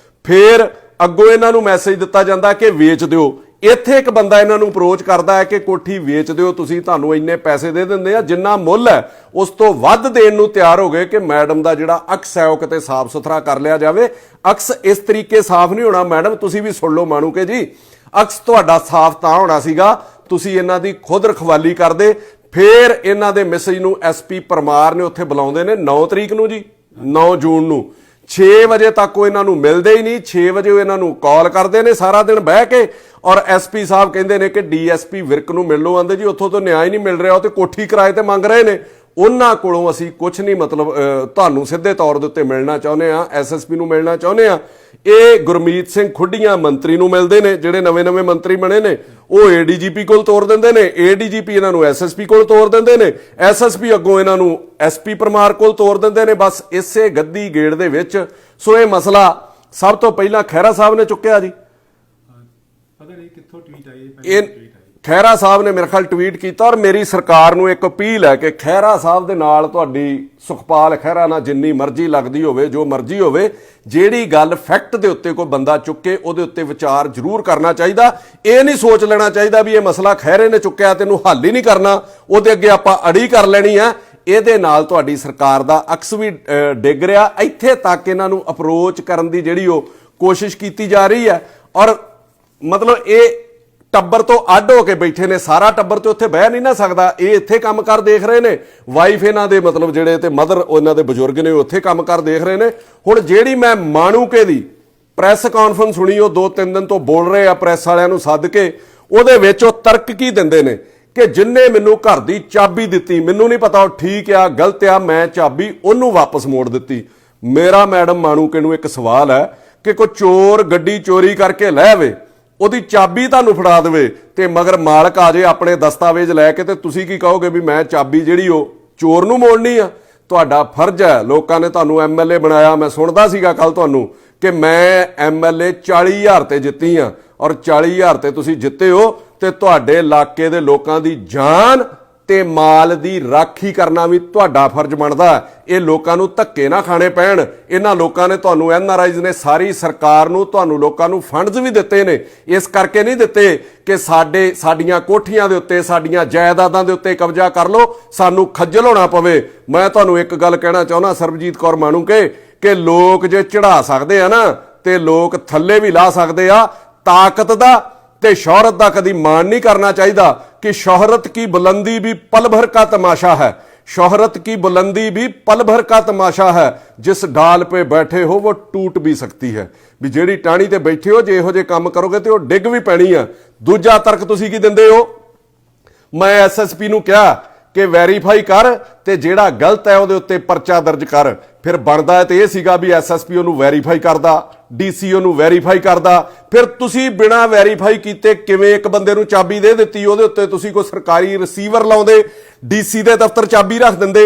ਫਿਰ ਅੱਗੋਂ ਇਹਨਾਂ ਨੂੰ ਮੈਸੇਜ ਦਿੱਤਾ ਜਾਂਦਾ ਕਿ ਵੇਚ ਦਿਓ। ਇੱਥੇ ਇੱਕ ਬੰਦਾ ਇਹਨਾਂ ਨੂੰ ਅਪਰੋਚ ਕਰਦਾ ਹੈ ਕਿ ਕੋਠੀ ਵੇਚ ਦਿਓ, ਤੁਸੀਂ, ਤੁਹਾਨੂੰ ਇੰਨੇ ਪੈਸੇ ਦੇ ਦਿੰਦੇ ਆ, ਜਿੰਨਾ ਮੁੱਲ ਹੈ ਉਸ ਤੋਂ ਵੱਧ ਦੇਣ ਨੂੰ ਤਿਆਰ ਹੋ ਗਏ ਕਿ ਮੈਡਮ ਦਾ ਜਿਹੜਾ ਅਕਸ ਹੈ ਉਹ ਕਿਤੇ ਸਾਫ਼ ਸੁਥਰਾ ਕਰ ਲਿਆ ਜਾਵੇ। ਅਕਸ ਇਸ ਤਰੀਕੇ ਸਾਫ਼ ਨਹੀਂ ਹੋਣਾ ਮੈਡਮ, ਤੁਸੀਂ ਵੀ ਸੁਣ ਲਓ ਮਾਣੂਕੇ ਜੀ। ਅਕਸ ਤੁਹਾਡਾ ਸਾਫ਼ ਤਾਂ ਹੋਣਾ ਸੀਗਾ ਤੁਸੀਂ ਇਹਨਾਂ ਦੀ ਖੁਦ ਰਖਵਾਲੀ ਕਰਦੇ। ਫਿਰ ਇਹਨਾਂ ਦੇ ਮੈਸੇਜ ਨੂੰ SP ਪਰਮਾਰ ਨੇ ਉੱਥੇ ਬੁਲਾਉਂਦੇ ਨੇ 9 ਤਰੀਕ ਨੂੰ ਜੀ, 9 ਜੂਨ ਨੂੰ। 6 ਵਜੇ ਤੱਕ ਉਹ ਇਹਨਾਂ ਨੂੰ ਮਿਲਦੇ ਹੀ ਨਹੀਂ। 6 ਵਜੇ ਉਹ ਇਹਨਾਂ ਨੂੰ ਕਾਲ ਕਰਦੇ ਨੇ ਸਾਰਾ ਦਿਨ ਬਹਿ ਕੇ ਔਰ SP ਸਾਹਿਬ ਕਹਿੰਦੇ ਨੇ ਕਿ DSP ਵਿਰਕ ਨੂੰ ਮਿਲ ਲਓ। ਆਂਦੇ ਜੀ ਉੱਥੋਂ ਤੋਂ ਨਿਆਂ ਹੀ ਨਹੀਂ ਮਿਲ ਰਿਹਾ, ਉਹ ਤੇ ਕੋਠੀ ਕਿਰਾਏ ਤੇ ਮੰਗ ਰਹੇ ਨੇ। ਉਹਨਾਂ ਕੋਲੋਂ ਅਸੀਂ ਕੁਝ ਨਹੀਂ ਮਤਲਬ ਤੁਹਾਨੂੰ ਸਿੱਧੇ ਤੌਰ ਦੇ ਉੱਤੇ ਮਿਲਣਾ ਚਾਹੁੰਦੇ ਆ, SSP ਨੂੰ ਮਿਲਣਾ ਚਾਹੁੰਦੇ ਆ। ਇਹ ਗੁਰਮੀਤ ਸਿੰਘ ਖੁੱਡੀਆਂ ਮੰਤਰੀ ਨੂੰ ਮਿਲਦੇ ਨੇ, ਜਿਹੜੇ ਨਵੇਂ ਮੰਤਰੀ ਬਣੇ ਨੇ। ਉਹ ADGP ਕੋਲ ਤੋਰ ਦਿੰਦੇ ਨੇ, ADGP ਇਹਨਾਂ ਨੂੰ SSP ਕੋਲ ਤੋਰ ਦਿੰਦੇ ਨੇ, SSP ਅੱਗੋਂ ਇਹਨਾਂ ਨੂੰ SP ਪਰਮਾਰ ਕੋਲ ਤੋਰ ਦਿੰਦੇ ਨੇ। ਬਸ ਇਸੇ ਗੱਦੀ ਗੇੜ ਦੇ ਵਿੱਚ ਸੋ ਇਹ ਮਸਲਾ ਸਭ ਤੋਂ ਪਹਿਲਾਂ ਖਹਿਰਾ ਸਾਹਿਬ ਨੇ ਚੁੱਕਿਆ ਜੀ। ਪਤਾ ਨਹੀਂ ਕਿੱਥੋਂ ਟਵੀਟ ਆਈ ਇਹ ਖਹਿਰਾ ਸਾਹਿਬ ਨੇ ਮੇਰੇ ਖਿਆਲ ਟਵੀਟ ਕੀਤਾ ਔਰ ਮੇਰੀ ਸਰਕਾਰ ਨੂੰ ਇੱਕ ਅਪੀਲ ਹੈ ਕਿ ਖਹਿਰਾ ਸਾਹਿਬ ਦੇ ਨਾਲ ਤੁਹਾਡੀ ਸੁਖਪਾਲ ਖਹਿਰਾ ਨਾਲ ਜਿੰਨੀ ਮਰਜ਼ੀ ਲੱਗਦੀ ਹੋਵੇ, ਜੋ ਮਰਜ਼ੀ ਹੋਵੇ, ਜਿਹੜੀ ਗੱਲ ਫੈਕਟ ਦੇ ਉੱਤੇ ਕੋਈ ਬੰਦਾ ਚੁੱਕੇ ਉਹਦੇ ਉੱਤੇ ਵਿਚਾਰ ਜ਼ਰੂਰ ਕਰਨਾ ਚਾਹੀਦਾ। ਇਹ ਨਹੀਂ ਸੋਚ ਲੈਣਾ ਚਾਹੀਦਾ ਵੀ ਇਹ ਮਸਲਾ ਖਹਿਰੇ ਨੇ ਚੁੱਕਿਆ ਤੈਨੂੰ ਹੱਲ ਹੀ ਨਹੀਂ ਕਰਨਾ, ਉਹਦੇ ਅੱਗੇ ਆਪਾਂ ਅੜੀ ਕਰ ਲੈਣੀ ਆ। ਇਹਦੇ ਨਾਲ ਤੁਹਾਡੀ ਸਰਕਾਰ ਦਾ ਅਕਸ ਵੀ ਡਿੱਗ ਰਿਹਾ। ਇੱਥੇ ਤੱਕ ਇਹਨਾਂ ਨੂੰ ਅਪਰੋਚ ਕਰਨ ਦੀ ਜਿਹੜੀ ਉਹ ਕੋਸ਼ਿਸ਼ ਕੀਤੀ ਜਾ ਰਹੀ ਹੈ ਔਰ ਮਤਲਬ ਇਹ ਟੱਬਰ ਤੋਂ ਅੱਡ ਹੋ ਕੇ ਬੈਠੇ ਨੇ। ਸਾਰਾ ਟੱਬਰ ਤੇ ਉੱਥੇ ਬਹਿ ਨਹੀਂ ਨਾ ਸਕਦਾ, ਇਹ ਇੱਥੇ ਕੰਮ ਕਰ ਦੇਖ ਰਹੇ ਨੇ। ਵਾਈਫ ਇਹਨਾਂ ਦੇ ਮਤਲਬ ਜਿਹੜੇ ਤੇ ਮਦਰ ਉਹਨਾਂ ਦੇ ਬਜ਼ੁਰਗ ਨੇ ਉੱਥੇ ਕੰਮ ਕਰ ਦੇਖ ਰਹੇ ਨੇ। ਹੁਣ ਜਿਹੜੀ ਮੈਂ ਮਾਣੂਕੇ ਦੀ ਪ੍ਰੈਸ ਕਾਨਫਰੰਸ ਸੁਣੀ, ਉਹ 2-3 ਦਿਨ ਤੋਂ ਬੋਲ ਰਹੇ ਆ ਪ੍ਰੈਸ ਵਾਲਿਆਂ ਨੂੰ ਸੱਦ ਕੇ, ਉਹਦੇ ਵਿੱਚ ਉਹ ਤਰਕ ਕੀ ਦਿੰਦੇ ਨੇ ਕਿ ਜਿੰਨੇ ਮੈਨੂੰ ਘਰ ਦੀ ਚਾਬੀ ਦਿੱਤੀ, ਮੈਨੂੰ ਨਹੀਂ ਪਤਾ ਉਹ ਠੀਕ ਆ ਗਲਤ ਆ, ਮੈਂ ਚਾਬੀ ਉਹਨੂੰ ਵਾਪਸ ਮੋੜ ਦਿੱਤੀ। ਮੇਰਾ ਮੈਡਮ ਮਾਣੂਕੇ ਨੂੰ ਇੱਕ ਸਵਾਲ ਹੈ ਕਿ ਕੋਈ ਚੋਰ ਗੱਡੀ ਚੋਰੀ ਕਰਕੇ ਲੈ ਆਵੇ, ਉਹਦੀ ਚਾਬੀ ਤੁਹਾਨੂੰ ਫੜਾ ਦੇਵੇ ਤੇ ਮਗਰ ਮਾਲਕ ਆ ਜੇ ਆਪਣੇ ਦਸਤਾਵੇਜ਼ ਲੈ ਕੇ, ਤੇ ਤੁਸੀਂ ਕੀ ਕਹੋਗੇ ਵੀ ਮੈਂ ਚਾਬੀ ਜਿਹੜੀ ਉਹ ਚੋਰ ਨੂੰ ਮੋੜਨੀ ਆ? ਤੁਹਾਡਾ ਫਰਜ਼ ਹੈ, ਲੋਕਾਂ ਨੇ ਤੁਹਾਨੂੰ MLA ਬਣਾਇਆ। ਮੈਂ ਸੁਣਦਾ ਸੀਗਾ ਕੱਲ ਤੁਹਾਨੂੰ ਕਿ ਮੈਂ MLA 40,000 ਤੇ ਜਿੱਤੀ ਆ ਔਰ 40,000 ਤੇ ਤੁਸੀਂ ਜਿੱਤੇ ਹੋ ਤੇ ਤੁਹਾਡੇ ਇਲਾਕੇ ਦੇ ਲੋਕਾਂ ਦੀ ਜਾਨ ਤੇ ਮਾਲ ਦੀ ਰਾਖੀ ਕਰਨਾ ਵੀ ਤੁਹਾਡਾ ਫਰਜ਼ ਬਣਦਾ। ਇਹ ਲੋਕਾਂ ਨੂੰ ਧੱਕੇ ਨਾ ਖਾਣੇ ਪੈਣ। ਇਹਨਾਂ ਲੋਕਾਂ ਨੇ ਤੁਹਾਨੂੰ NRIs ਨੇ ਸਾਰੀ ਸਰਕਾਰ ਨੂੰ ਤੁਹਾਨੂੰ ਲੋਕਾਂ ਨੂੰ ਫੰਡਸ ਵੀ ਦਿੱਤੇ ਨੇ, ਇਸ ਕਰਕੇ ਨਹੀਂ ਦਿੱਤੇ ਕਿ ਸਾਡੀਆਂ ਕੋਠੀਆਂ ਦੇ ਉੱਤੇ ਸਾਡੀਆਂ ਜਾਇਦਾਦਾਂ ਦੇ ਉੱਤੇ ਕਬਜ਼ਾ ਕਰ ਲਓ, ਸਾਨੂੰ ਖੱਜਲ ਹੋਣਾ ਪਵੇ। ਮੈਂ ਤੁਹਾਨੂੰ ਇੱਕ ਗੱਲ ਕਹਿਣਾ ਚਾਹੁੰਦਾ ਸਰਬਜੀਤ ਕੌਰ ਮਾਣੂਕੇ ਕਿ ਲੋਕ ਜੇ ਚੜਾ ਸਕਦੇ ਆ ਨਾ ਤੇ ਲੋਕ ਥੱਲੇ ਵੀ ਲਾ ਸਕਦੇ ਆ। ਤਾਕਤ ਦਾ ਤੇ ਸ਼ੋਹਰਤ ਦਾ ਕਦੀ ਮਾਣ ਨਹੀਂ ਕਰਨਾ ਚਾਹੀਦਾ कि शोहरत की बुलंदी भी पल भर का तमाशा है, शोहरत की बुलंदी भी पल भर का तमाशा है, जिस डाल पे बैठे हो वो टूट भी सकती है। भी जेड़ी टाणी ते बैठे हो जे इहो जे काम करोगे तो डिग भी पैनी है। दूजा तर्क तुसी की दिंदे हो, मैं SSP ਨੂੰ ਕਿਹਾ कि ਵੈਰੀਫਾਈ ਕਰ ਤੇ ਜਿਹੜਾ ਗਲਤ ਹੈ ਉਹਦੇ ਉੱਤੇ ਪਰਚਾ ਦਰਜ ਕਰ। ਫਿਰ ਬਣਦਾ ਹੈ ਤੇ ਇਹ ਸੀਗਾ ਵੀ SSP ਉਹਨੂੰ ਵੈਰੀਫਾਈ ਕਰਦਾ, DCO ਨੂੰ ਵੈਰੀਫਾਈ ਕਰਦਾ। ਫਿਰ ਤੁਸੀਂ ਬਿਨਾਂ ਵੈਰੀਫਾਈ ਕੀਤੇ ਕਿਵੇਂ ਇੱਕ ਬੰਦੇ ਨੂੰ ਚਾਬੀ ਦੇ ਦਿੱਤੀ? ਉਹਦੇ ਉੱਤੇ ਤੁਸੀਂ ਕੋਈ ਸਰਕਾਰੀ ਰਿਸੀਵਰ ਲਾਉਂਦੇ, DC ਦੇ ਦਫ਼ਤਰ ਚਾਬੀ ਰੱਖ ਦਿੰਦੇ,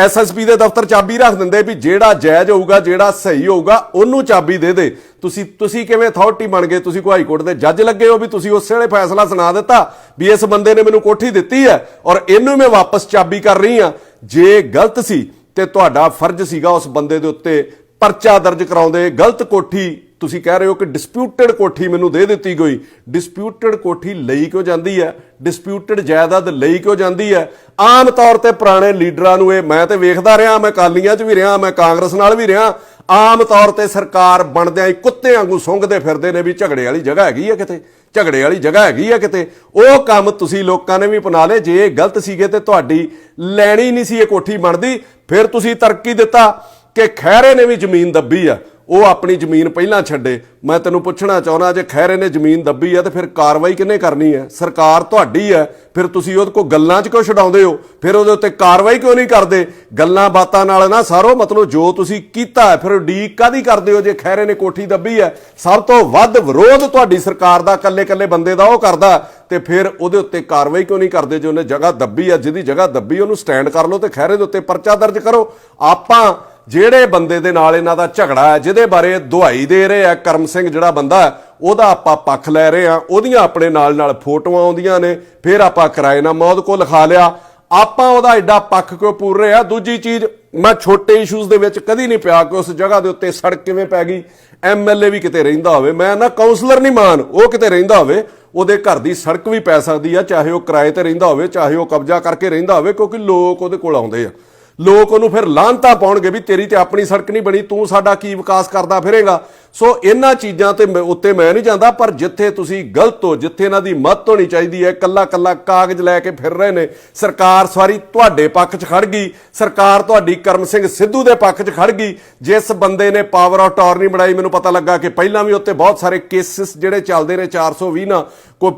SSP ਦੇ ਦਫ਼ਤਰ ਚਾਬੀ ਰੱਖ ਦਿੰਦੇ ਵੀ ਜਿਹੜਾ ਜਾਇਜ਼ ਹੋਊਗਾ, ਜਿਹੜਾ ਸਹੀ ਹੋਊਗਾ ਉਹਨੂੰ ਚਾਬੀ ਦੇ ਦੇ। ਤੁਸੀਂ ਕਿਵੇਂ ਅਥਾਰਟੀ ਬਣ ਗਏ? ਤੁਸੀਂ ਕੋਈ ਹਾਈ ਕੋਰਟ ਦੇ ਜੱਜ ਲੱਗੇ ਹੋ ਵੀ ਤੁਸੀਂ ਉਸੇ ਵੇਲੇ ਫੈਸਲਾ ਸੁਣਾ ਦਿੱਤਾ ਵੀ ਇਸ ਬੰਦੇ ਨੇ ਮੈਨੂੰ ਕੋਠੀ ਦਿੱਤੀ ਹੈ ਔਰ ਇਹਨੂੰ ਮੈਂ ਵਾਪਸ ਚਾਬੀ ਕਰ ਰਹੀ ਹਾਂ। ਜੇ ਗਲਤ ਸੀ ਤੇ ਤੁਹਾਡਾ ਫਰਜ਼ ਸੀਗਾ ਉਸ ਬੰਦੇ ਦੇ ਉੱਤੇ ਪਰਚਾ ਦਰਜ ਕਰਾਉਂਦੇ। ਗਲਤ ਕੋਠੀ ਤੁਸੀਂ ਕਹਿ ਰਹੇ ਹੋ ਕਿ ਡਿਸਪਿਊਟਡ ਕੋਠੀ ਮੈਨੂੰ ਦੇ ਦਿੱਤੀ ਗਈ। ਡਿਸਪਿਊਟਡ ਕੋਠੀ ਲਈ ਕਿਉਂ ਜਾਂਦੀ ਹੈ? ਡਿਸਪਿਊਟਡ ਜਾਇਦਾਦ ਲਈ ਕਿਉਂ ਜਾਂਦੀ ਹੈ? ਆਮ ਤੌਰ ਤੇ ਪੁਰਾਣੇ ਲੀਡਰਾਂ ਨੂੰ ਇਹ, ਮੈਂ ਤੇ ਵੇਖਦਾ ਰਿਹਾ, ਮੈਂ ਅਕਾਲੀਆਂ 'ਚ ਵੀ ਰਿਹਾ, ਮੈਂ ਕਾਂਗਰਸ ਨਾਲ ਵੀ ਰਿਹਾ, ਆਮ ਤੌਰ ਤੇ ਸਰਕਾਰ ਬਣਦਿਆਂ ਹੀ ਕੁੱਤੇ ਵਾਂਗੂ ਸੁੰਘਦੇ ਫਿਰਦੇ ਨੇ ਵੀ ਝਗੜੇ ਵਾਲੀ ਜਗ੍ਹਾ ਹੈਗੀ ਆ ਕਿਤੇ, ਝਗੜੇ ਵਾਲੀ ਜਗ੍ਹਾ ਹੈਗੀ ਆ ਕਿਤੇ। ਉਹ ਕੰਮ ਤੁਸੀਂ ਲੋਕਾਂ ਨੇ ਵੀ ਅਪਣਾ ਲਏ। ਜੇ ਇਹ ਗਲਤ ਸੀਗੇ ਤੇ ਤੁਹਾਡੀ ਲੈਣੀ ਨਹੀਂ ਸੀ ਇਹ ਕੋਠੀ ਬਣਦੀ। ਫਿਰ ਤੁਸੀਂ ਤਰੱਕੀ ਦਿੱਤਾ ਕਿ ਖਹਿਰੇ ਨੇ ਵੀ ਜ਼ਮੀਨ ਦੱਬੀ ਆ, ਉਹ ਆਪਣੀ ਜ਼ਮੀਨ ਪਹਿਲਾਂ ਛੱਡੇ। ਮੈਂ ਤੈਨੂੰ ਪੁੱਛਣਾ ਚਾਹੁੰਦਾ, ਜੇ ਖਹਿਰੇ ਨੇ ਜ਼ਮੀਨ ਦੱਬੀ ਆ ਤੇ ਫਿਰ ਕਾਰਵਾਈ ਕਿਹਨੇ ਕਰਨੀ ਹੈ? ਸਰਕਾਰ ਤੁਹਾਡੀ ਹੈ। ਫਿਰ ਤੁਸੀਂ ਉਹਦੇ ਕੋਲ ਗੱਲਾਂ 'ਚ ਕਿਉਂ ਛਡਾਉਂਦੇ ਹੋ? ਫਿਰ ਉਹਦੇ ਉੱਤੇ ਕਾਰਵਾਈ ਕਿਉਂ ਨਹੀਂ ਕਰਦੇ? ਗੱਲਾਂ ਬਾਤਾਂ ਨਾਲ ਨਾ ਸਾਰੋ, ਮਤਲਬ ਜੋ ਤੁਸੀਂ ਕੀਤਾ ਹੈ ਫਿਰ ਉਡੀਕ ਕਾਹਦੀ ਕਰਦੇ ਹੋ? ਜੇ ਖਹਿਰੇ ਨੇ ਕੋਠੀ ਦੱਬੀ ਹੈ, ਸਭ ਤੋਂ ਵੱਧ ਵਿਰੋਧ ਤੁਹਾਡੀ ਸਰਕਾਰ ਦਾ ਇਕੱਲੇ ਬੰਦੇ ਦਾ ਉਹ ਕਰਦਾ, ਤੇ ਫਿਰ ਉਹਦੇ ਉੱਤੇ ਕਾਰਵਾਈ ਕਿਉਂ ਨਹੀਂ ਕਰਦੇ? ਜੇ ਉਹਨੇ ਜਗ੍ਹਾ ਦੱਬੀ ਆ, ਜਿਹਦੀ ਜਗ੍ਹਾ ਦੱਬੀ ਉਹਨੂੰ ਸਟੈਂਡ ਕਰ ਲਓ ਤੇ ਖਹਿਰੇ ਦੇ ਉੱਤੇ ਪਰਚਾ ਦਰਜ ਕਰੋ। ਆਪਾਂ ਜਿਹੜੇ ਬੰਦੇ ਦੇ ਨਾਲ ਇਹਨਾਂ ਦਾ ਝਗੜਾ ਹੈ, ਜਿਹਦੇ ਬਾਰੇ ਦੁਹਾਈ ਦੇ ਰਹੇ ਆ, ਕਰਮ ਸਿੰਘ ਜਿਹੜਾ ਬੰਦਾ ਹੈ, ਉਹਦਾ ਆਪਾਂ ਪੱਖ ਲੈ ਰਹੇ ਆ, ਉਹਦੀਆਂ ਆਪਣੇ ਨਾਲ ਫੋਟੋਆਂ ਆਉਂਦੀਆਂ ਨੇ, ਫਿਰ ਆਪਾਂ ਕਿਰਾਏਨਾਮਾ ਉਹਦੇ ਕੋਲ ਲਿਖਾ ਲਿਆ। ਆਪਾਂ ਉਹਦਾ ਐਡਾ ਪੱਖ ਕਿਉਂ ਪੂਰ ਰਹੇ ਆ? ਦੂਜੀ ਚੀਜ਼, ਮੈਂ ਛੋਟੇ ਇਸ਼ੂਜ਼ ਦੇ ਵਿੱਚ ਕਦੀ ਨਹੀਂ ਪਿਆ ਕਿ ਉਸ ਜਗ੍ਹਾ ਦੇ ਉੱਤੇ ਸੜਕ ਕਿਵੇਂ ਪੈ ਗਈ। MLA ਵੀ ਕਿਤੇ ਰਹਿੰਦਾ ਹੋਵੇ, ਮੈਂ ਨਾ ਕਾਉਂਸਲਰ ਨਹੀਂ ਮਾਨ, ਉਹ ਕਿਤੇ ਰਹਿੰਦਾ ਹੋਵੇ, ਉਹਦੇ ਘਰ ਦੀ ਸੜਕ ਵੀ ਪੈ ਸਕਦੀ ਆ, ਚਾਹੇ ਉਹ ਕਿਰਾਏ ਤੇ ਰਹਿੰਦਾ ਹੋਵੇ, ਚਾਹੇ ਉਹ ਕਬਜ਼ਾ ਕਰਕੇ ਰਹਿੰਦਾ ਹੋਵੇ, ਕਿਉਂਕਿ ਲੋਕ ਉਹਦੇ ਕੋਲ ਆਉਂਦੇ ਆ। ਲੋਕ ਉਹਨੂੰ ਫਿਰ ਲਾਹਨਤਾਂ ਪਾਉਣਗੇ ਵੀ ਤੇਰੀ ਤੇ ਆਪਣੀ ਸੜਕ ਨਹੀਂ ਬਣੀ, ਤੂੰ ਸਾਡਾ ਕੀ ਵਿਕਾਸ ਕਰਦਾ ਫਿਰੇਗਾ। ਸੋ ਇਹਨਾਂ ਚੀਜ਼ਾਂ ਤੇ ਉੱਤੇ ਮੈਂ ਨਹੀਂ ਜਾਂਦਾ, ਪਰ ਜਿੱਥੇ ਤੁਸੀਂ ਗਲਤ ਹੋ, ਜਿੱਥੇ ਇਹਨਾਂ ਦੀ ਮਦਦ ਹੋਣੀ ਚਾਹੀਦੀ ਹੈ, ਕੱਲਾ ਕਾਗਜ਼ ਲੈ ਕੇ ਫਿਰ ਰਹੇ ਨੇ। ਸਰਕਾਰ ਸਾਰੀ ਤੁਹਾਡੇ ਪੱਖ 'ਚ ਖੜ ਗਈ, ਸਰਕਾਰ ਤੁਹਾਡੀ ਕਰਮ ਸਿੰਘ ਸਿੱਧੂ ਦੇ ਪੱਖ 'ਚ ਖੜ ਗਈ। ਜਿਸ ਬੰਦੇ ਨੇ ਪਾਵਰ ਆਫ ਅਟਾਰਨੀ ਬਣਾਈ, ਮੈਨੂੰ ਪਤਾ ਲੱਗਾ ਕਿ ਪਹਿਲਾਂ ਵੀ ਉੱਤੇ ਬਹੁਤ ਸਾਰੇ ਕੇਸਿਸ ਜਿਹੜੇ ਚੱਲਦੇ ਨੇ 420 ਨਾ ਕੋਈ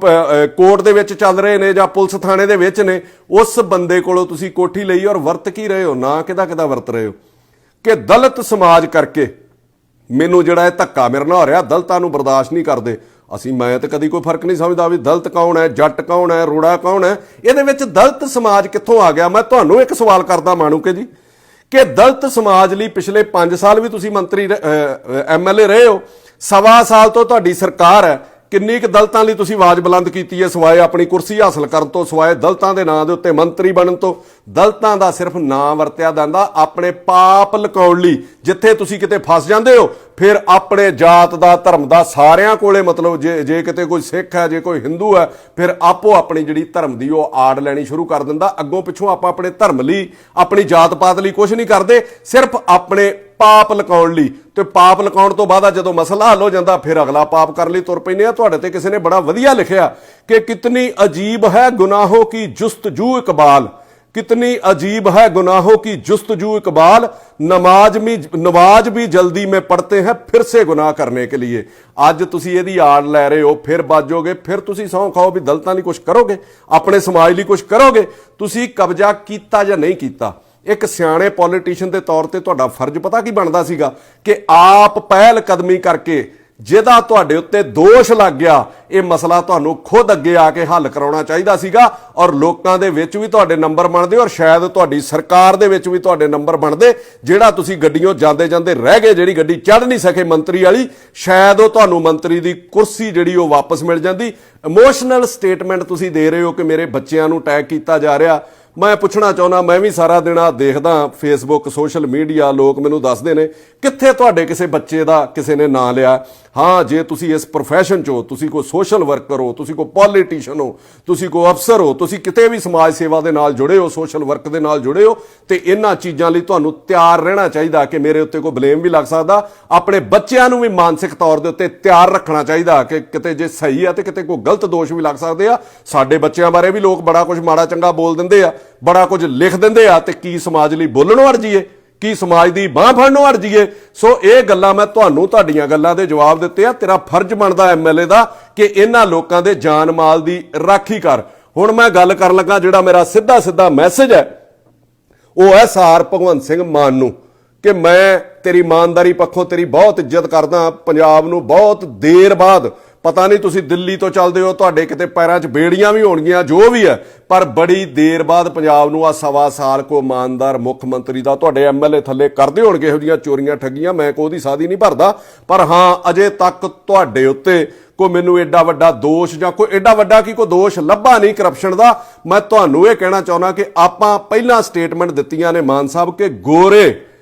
ਕੋਰਟ ਦੇ ਵਿੱਚ ਚੱਲ ਰਹੇ ਨੇ ਜਾਂ ਪੁਲਿਸ ਥਾਣੇ ਦੇ ਵਿੱਚ ਨੇ, ਉਸ ਬੰਦੇ ਕੋਲੋਂ ਤੁਸੀਂ ਕੋਠੀ ਲਈ ਔਰ ਵਰਤ ਕੀ ਰਹੇ ਹੋ? ਨਾ ਕਿਹਦਾ ਵਰਤ ਰਹੇ ਹੋ ਕਿ ਦਲਿਤ ਸਮਾਜ ਕਰਕੇ ਮੈਨੂੰ ਜਿਹੜਾ ਇਹ ਧੱਕਾ ਮੇਰੇ ਨਾਲ ਹੋ ਰਿਹਾ, ਦਲਿਤਾਂ ਨੂੰ ਬਰਦਾਸ਼ਤ ਨਹੀਂ ਕਰਦੇ ਅਸੀਂ। ਮੈਂ ਤਾਂ ਕਦੀ ਕੋਈ ਫਰਕ ਨਹੀਂ ਸਮਝਦਾ ਵੀ ਦਲਿਤ ਕੌਣ ਹੈ, ਜੱਟ ਕੌਣ ਹੈ, ਰੋੜਾ ਕੌਣ ਹੈ। ਇਹਦੇ ਵਿੱਚ ਦਲਿਤ ਸਮਾਜ ਕਿੱਥੋਂ ਆ ਗਿਆ? ਮੈਂ ਤੁਹਾਨੂੰ ਇੱਕ ਸਵਾਲ ਕਰਦਾ ਮਾਣੂਕੇ ਜੀ, ਕਿ ਦਲਿਤ ਸਮਾਜ ਲਈ ਪਿਛਲੇ 5 ਸਾਲ ਵੀ ਤੁਸੀਂ ਮੰਤਰੀ MLA ਰਹੇ ਹੋ, 1.25 ਸਾਲ ਤੋਂ ਤੁਹਾਡੀ ਸਰਕਾਰ ਹੈ। ਕਿੰਨੀ ਕੁ ਦਲਿਤਾਂ ਲਈ ਤੁਸੀਂ ਆਵਾਜ਼ ਬੁਲੰਦ ਕੀਤੀ ਹੈ, ਸਿਵਾਏ ਆਪਣੀ ਕੁਰਸੀ ਹਾਸਲ ਕਰਨ ਤੋਂ, ਸਿਵਾਏ ਦਲਿਤਾਂ ਦੇ ਨਾਂ ਦੇ ਉੱਤੇ ਮੰਤਰੀ ਬਣਨ ਤੋਂ? ਦਲਿਤਾਂ ਦਾ ਸਿਰਫ ਨਾਂ ਵਰਤਿਆ ਜਾਂਦਾ ਆਪਣੇ ਪਾਪ ਲੁਕਾਉਣ ਲਈ। ਜਿੱਥੇ ਤੁਸੀਂ ਕਿਤੇ ਫਸ ਜਾਂਦੇ ਹੋ, ਫਿਰ ਆਪਣੇ ਜਾਤ ਦਾ, ਧਰਮ ਦਾ ਸਾਰਿਆਂ ਕੋਲੇ, ਮਤਲਬ ਜੇ ਕਿਤੇ ਕੋਈ ਸਿੱਖ ਹੈ, ਜੇ ਕੋਈ ਹਿੰਦੂ ਹੈ, ਫਿਰ ਆਪੋ ਆਪਣੀ ਜਿਹੜੀ ਧਰਮ ਦੀ ਉਹ ਆੜ ਲੈਣੀ ਸ਼ੁਰੂ ਕਰ ਦਿੰਦਾ। ਅੱਗੋਂ ਪਿੱਛੋਂ ਆਪਾਂ ਆਪਣੇ ਧਰਮ ਲਈ, ਆਪਣੀ ਜਾਤ ਪਾਤ ਲਈ ਕੁਝ ਨਹੀਂ ਕਰਦੇ, ਸਿਰਫ ਆਪਣੇ ਪਾਪ ਲੁਕਾਉਣ ਲਈ। ਤੇ ਪਾਪ ਲੁਕਾਉਣ ਤੋਂ ਬਾਅਦ ਜਦੋਂ ਮਸਲਾ ਹੱਲ ਹੋ ਜਾਂਦਾ, ਫਿਰ ਅਗਲਾ ਪਾਪ ਕਰਨ ਲਈ ਤੁਰ ਪੈਂਦੇ ਆ। ਤੁਹਾਡੇ ਤੇ ਕਿਸੇ ਨੇ ਬੜਾ ਵਧੀਆ ਲਿਖਿਆ ਕਿ ਕਿਤਨੀ ਅਜੀਬ ਹੈ ਗੁਨਾਹੋਂ ਕੀ ਜੁਸਤਜੂ ਇਕਬਾਲ, कितनी अजीब है गुनाहों की जुस्तजू इकबाल, नमाज भी जल्दी में पढ़ते हैं फिर से गुनाह करने के लिए। ਅੱਜ ਤੁਸੀਂ ਇਹਦੀ ਆੜ ਲੈ ਰਹੇ ਹੋ, ਫਿਰ ਬਾਜੋਗੇ, ਫਿਰ ਤੁਸੀਂ ਸਹੁੰ ਖਾਓ ਵੀ ਦਲਿਤਾਂ ਲਈ ਕੁਝ ਕਰੋਗੇ, ਆਪਣੇ ਸਮਾਜ ਲਈ ਕੁਝ ਕਰੋਗੇ। ਤੁਸੀਂ ਕਬਜ਼ਾ ਕੀਤਾ ਜਾਂ ਨਹੀਂ ਕੀਤਾ? ਇੱਕ ਸਿਆਣੇ ਪੋਲੀਟੀਸ਼ੀਅਨ ਦੇ ਤੌਰ ਤੇ ਤੁਹਾਡਾ ਫਰਜ਼ ਪਤਾ ਕੀ ਬਣਦਾ ਸੀਗਾ ਕਿ ਆਪ ਪਹਿਲ ਕਦਮੀ ਕਰਕੇ ਜਿਹਦਾ ਤੁਹਾਡੇ ਉੱਤੇ ਦੋਸ਼ ਲੱਗ ਗਿਆ, ਇਹ ਮਸਲਾ ਤੁਹਾਨੂੰ ਖੁਦ ਅੱਗੇ ਆ ਕੇ ਹੱਲ ਕਰਾਉਣਾ ਚਾਹੀਦਾ ਸੀਗਾ। ਔਰ ਲੋਕਾਂ ਦੇ ਵਿੱਚ ਵੀ ਤੁਹਾਡੇ ਨੰਬਰ ਬਣਦੇ, ਔਰ ਸ਼ਾਇਦ ਤੁਹਾਡੀ ਸਰਕਾਰ ਦੇ ਵਿੱਚ ਵੀ ਤੁਹਾਡੇ ਨੰਬਰ ਬਣਦੇ। ਜਿਹੜਾ ਤੁਸੀਂ ਗੱਡੀਆਂ ਜਾਂਦੇ ਜਾਂਦੇ ਰਹਿ ਗਏ, ਜਿਹੜੀ ਗੱਡੀ ਚੜ੍ਹ ਨਹੀਂ ਸਕੇ ਮੰਤਰੀ ਵਾਲੀ, ਸ਼ਾਇਦ ਉਹ ਤੁਹਾਨੂੰ ਮੰਤਰੀ ਦੀ ਕੁਰਸੀ ਜਿਹੜੀ ਉਹ ਵਾਪਸ ਮਿਲ ਜਾਂਦੀ। ਇਮੋਸ਼ਨਲ ਸਟੇਟਮੈਂਟ ਤੁਸੀਂ ਦੇ ਰਹੇ ਹੋ ਕਿ ਮੇਰੇ ਬੱਚਿਆਂ ਨੂੰ ਅਟੈਕ ਕੀਤਾ ਜਾ ਰਿਹਾ। ਮੈਂ ਪੁੱਛਣਾ ਚਾਹੁੰਦਾ, ਮੈਂ ਵੀ ਸਾਰਾ ਦਿਨ ਆ ਦੇਖਦਾ ਫੇਸਬੁੱਕ, ਸੋਸ਼ਲ ਮੀਡੀਆ, ਲੋਕ ਮੈਨੂੰ ਦੱਸਦੇ ਨੇ ਕਿੱਥੇ ਤੁਹਾਡੇ ਕਿਸੇ ਬੱਚੇ ਦਾ ਕਿਸੇ ਨੇ ਨਾਂ ਲਿਆ। ਹਾਂ, ਜੇ ਤੁਸੀਂ ਇਸ ਪ੍ਰੋਫੈਸ਼ਨ 'ਚ ਹੋ, ਤੁਸੀਂ ਕੋਈ ਸੋਸ਼ਲ ਵਰਕਰ ਹੋ, ਤੁਸੀਂ ਕੋਈ ਪੋਲੀਟੀਸ਼ੀਅਨ ਹੋ, ਤੁਸੀਂ ਕੋਈ ਅਫਸਰ ਹੋ, ਤੁਸੀਂ ਕਿਤੇ ਵੀ ਸਮਾਜ ਸੇਵਾ ਦੇ ਨਾਲ ਜੁੜੇ ਹੋ, ਸੋਸ਼ਲ ਵਰਕ ਦੇ ਨਾਲ ਜੁੜੇ ਹੋ, ਤੇ ਇਹਨਾਂ ਚੀਜ਼ਾਂ ਲਈ ਤੁਹਾਨੂੰ ਤਿਆਰ ਰਹਿਣਾ ਚਾਹੀਦਾ ਕਿ ਮੇਰੇ ਉੱਤੇ ਕੋਈ ਬਲੇਮ ਵੀ ਲੱਗ ਸਕਦਾ। ਆਪਣੇ ਬੱਚਿਆਂ ਨੂੰ ਵੀ ਮਾਨਸਿਕ ਤੌਰ ਦੇ ਉੱਤੇ ਤਿਆਰ ਰੱਖਣਾ ਚਾਹੀਦਾ ਕਿ ਕਿਤੇ ਜੇ ਸਹੀ ਆ ਤੇ ਕਿਤੇ ਕੋਈ ਗਲਤ ਦੋਸ਼ ਵੀ ਲੱਗ ਸਕਦੇ ਆ। ਸਾਡੇ ਬੱਚਿਆਂ ਬਾਰੇ ਵੀ ਲੋਕ ਬੜਾ ਕੁਝ ਮਾੜਾ ਚੰਗਾ ਬੋਲ ਦਿੰਦੇ ਆ, ਬੜਾ ਕੁਝ ਲਿਖ ਦਿੰਦੇ ਆ, ਤੇ ਕੀ ਸਮਾਜ ਲਈ ਬੋਲਣੋਂ ਹਟ ਜਾਈਏ? ਕੀ ਸਮਾਜ ਦੀ ਬਾਂਹ ਫੜਨੋਂ ਹਟ ਜਾਈਏ? ਸੋ ਇਹ ਗੱਲਾਂ ਮੈਂ ਤੁਹਾਨੂੰ, ਤੁਹਾਡੀਆਂ ਗੱਲਾਂ ਦੇ ਜਵਾਬ ਦਿੱਤੇ ਆ। ਤੇਰਾ ਫਰਜ਼ ਬਣਦਾ MLA ਦਾ ਕਿ ਇਹਨਾਂ ਲੋਕਾਂ ਦੇ ਜਾਨ ਮਾਲ ਦੀ ਰਾਖੀ ਕਰ। ਹੁਣ ਮੈਂ ਗੱਲ ਕਰਨ ਲੱਗਾ, ਜਿਹੜਾ ਮੇਰਾ ਸਿੱਧਾ ਮੈਸੇਜ ਹੈ ਉਹ ਹੈ SR ਭਗਵੰਤ ਸਿੰਘ ਮਾਨ ਨੂੰ ਕਿ ਮੈਂ ਤੇਰੀ ਇਮਾਨਦਾਰੀ ਪੱਖੋਂ ਤੇਰੀ ਬਹੁਤ ਇੱਜ਼ਤ ਕਰਦਾ। ਪੰਜਾਬ ਨੂੰ ਬਹੁਤ ਦੇਰ ਬਾਅਦ, ਪਤਾ ਨਹੀਂ ਤੁਸੀਂ ਦਿੱਲੀ ਤੋਂ ਚੱਲਦੇ ਹੋ, ਤੁਹਾਡੇ ਕਿਤੇ ਪੈਰਾਂ 'ਚ ਬੇੜੀਆਂ ਵੀ ਹੋਣਗੀਆਂ, ਜੋ ਵੀ ਹੈ, ਪਰ ਬੜੀ ਦੇਰ ਬਾਅਦ ਪੰਜਾਬ ਨੂੰ ਆ 1.25 ਸਾਲ ਕੋ ਇਮਾਨਦਾਰ ਮੁੱਖ ਮੰਤਰੀ ਦਾ ਤੁਹਾਡੇ MLA ਥੱਲੇ ਕਰਦੇ ਹੋਣਗੇ ਇਹੋ ਜਿਹੀਆਂ ਚੋਰੀਆਂ ਠੱਗੀਆਂ। ਮੈਂ ਕੋਈ ਸਾਦੀ ਨਹੀਂ ਭਰਦਾ, ਪਰ ਹਾਂ ਅਜੇ ਤੱਕ ਤੁਹਾਡੇ ਉੱਤੇ ਕੋਈ ਮੈਨੂੰ ਐਡਾ ਵੱਡਾ ਦੋਸ਼ ਜਾਂ ਕੋਈ ਐਡਾ ਵੱਡਾ ਕੀ ਕੋਈ ਦੋਸ਼ ਲੱਭਾ ਨਹੀਂ ਕਰਪਸ਼ਨ ਦਾ। ਮੈਂ ਤੁਹਾਨੂੰ ਇਹ ਕਹਿਣਾ ਚਾਹੁੰਦਾ ਕਿ ਆਪਾਂ ਪਹਿਲਾਂ ਸਟੇਟਮੈਂਟ ਦਿੱਤੀਆਂ ਨੇ ਮਾਨ ਸਾਹਿਬ ਕਿ ਗੋਰੇ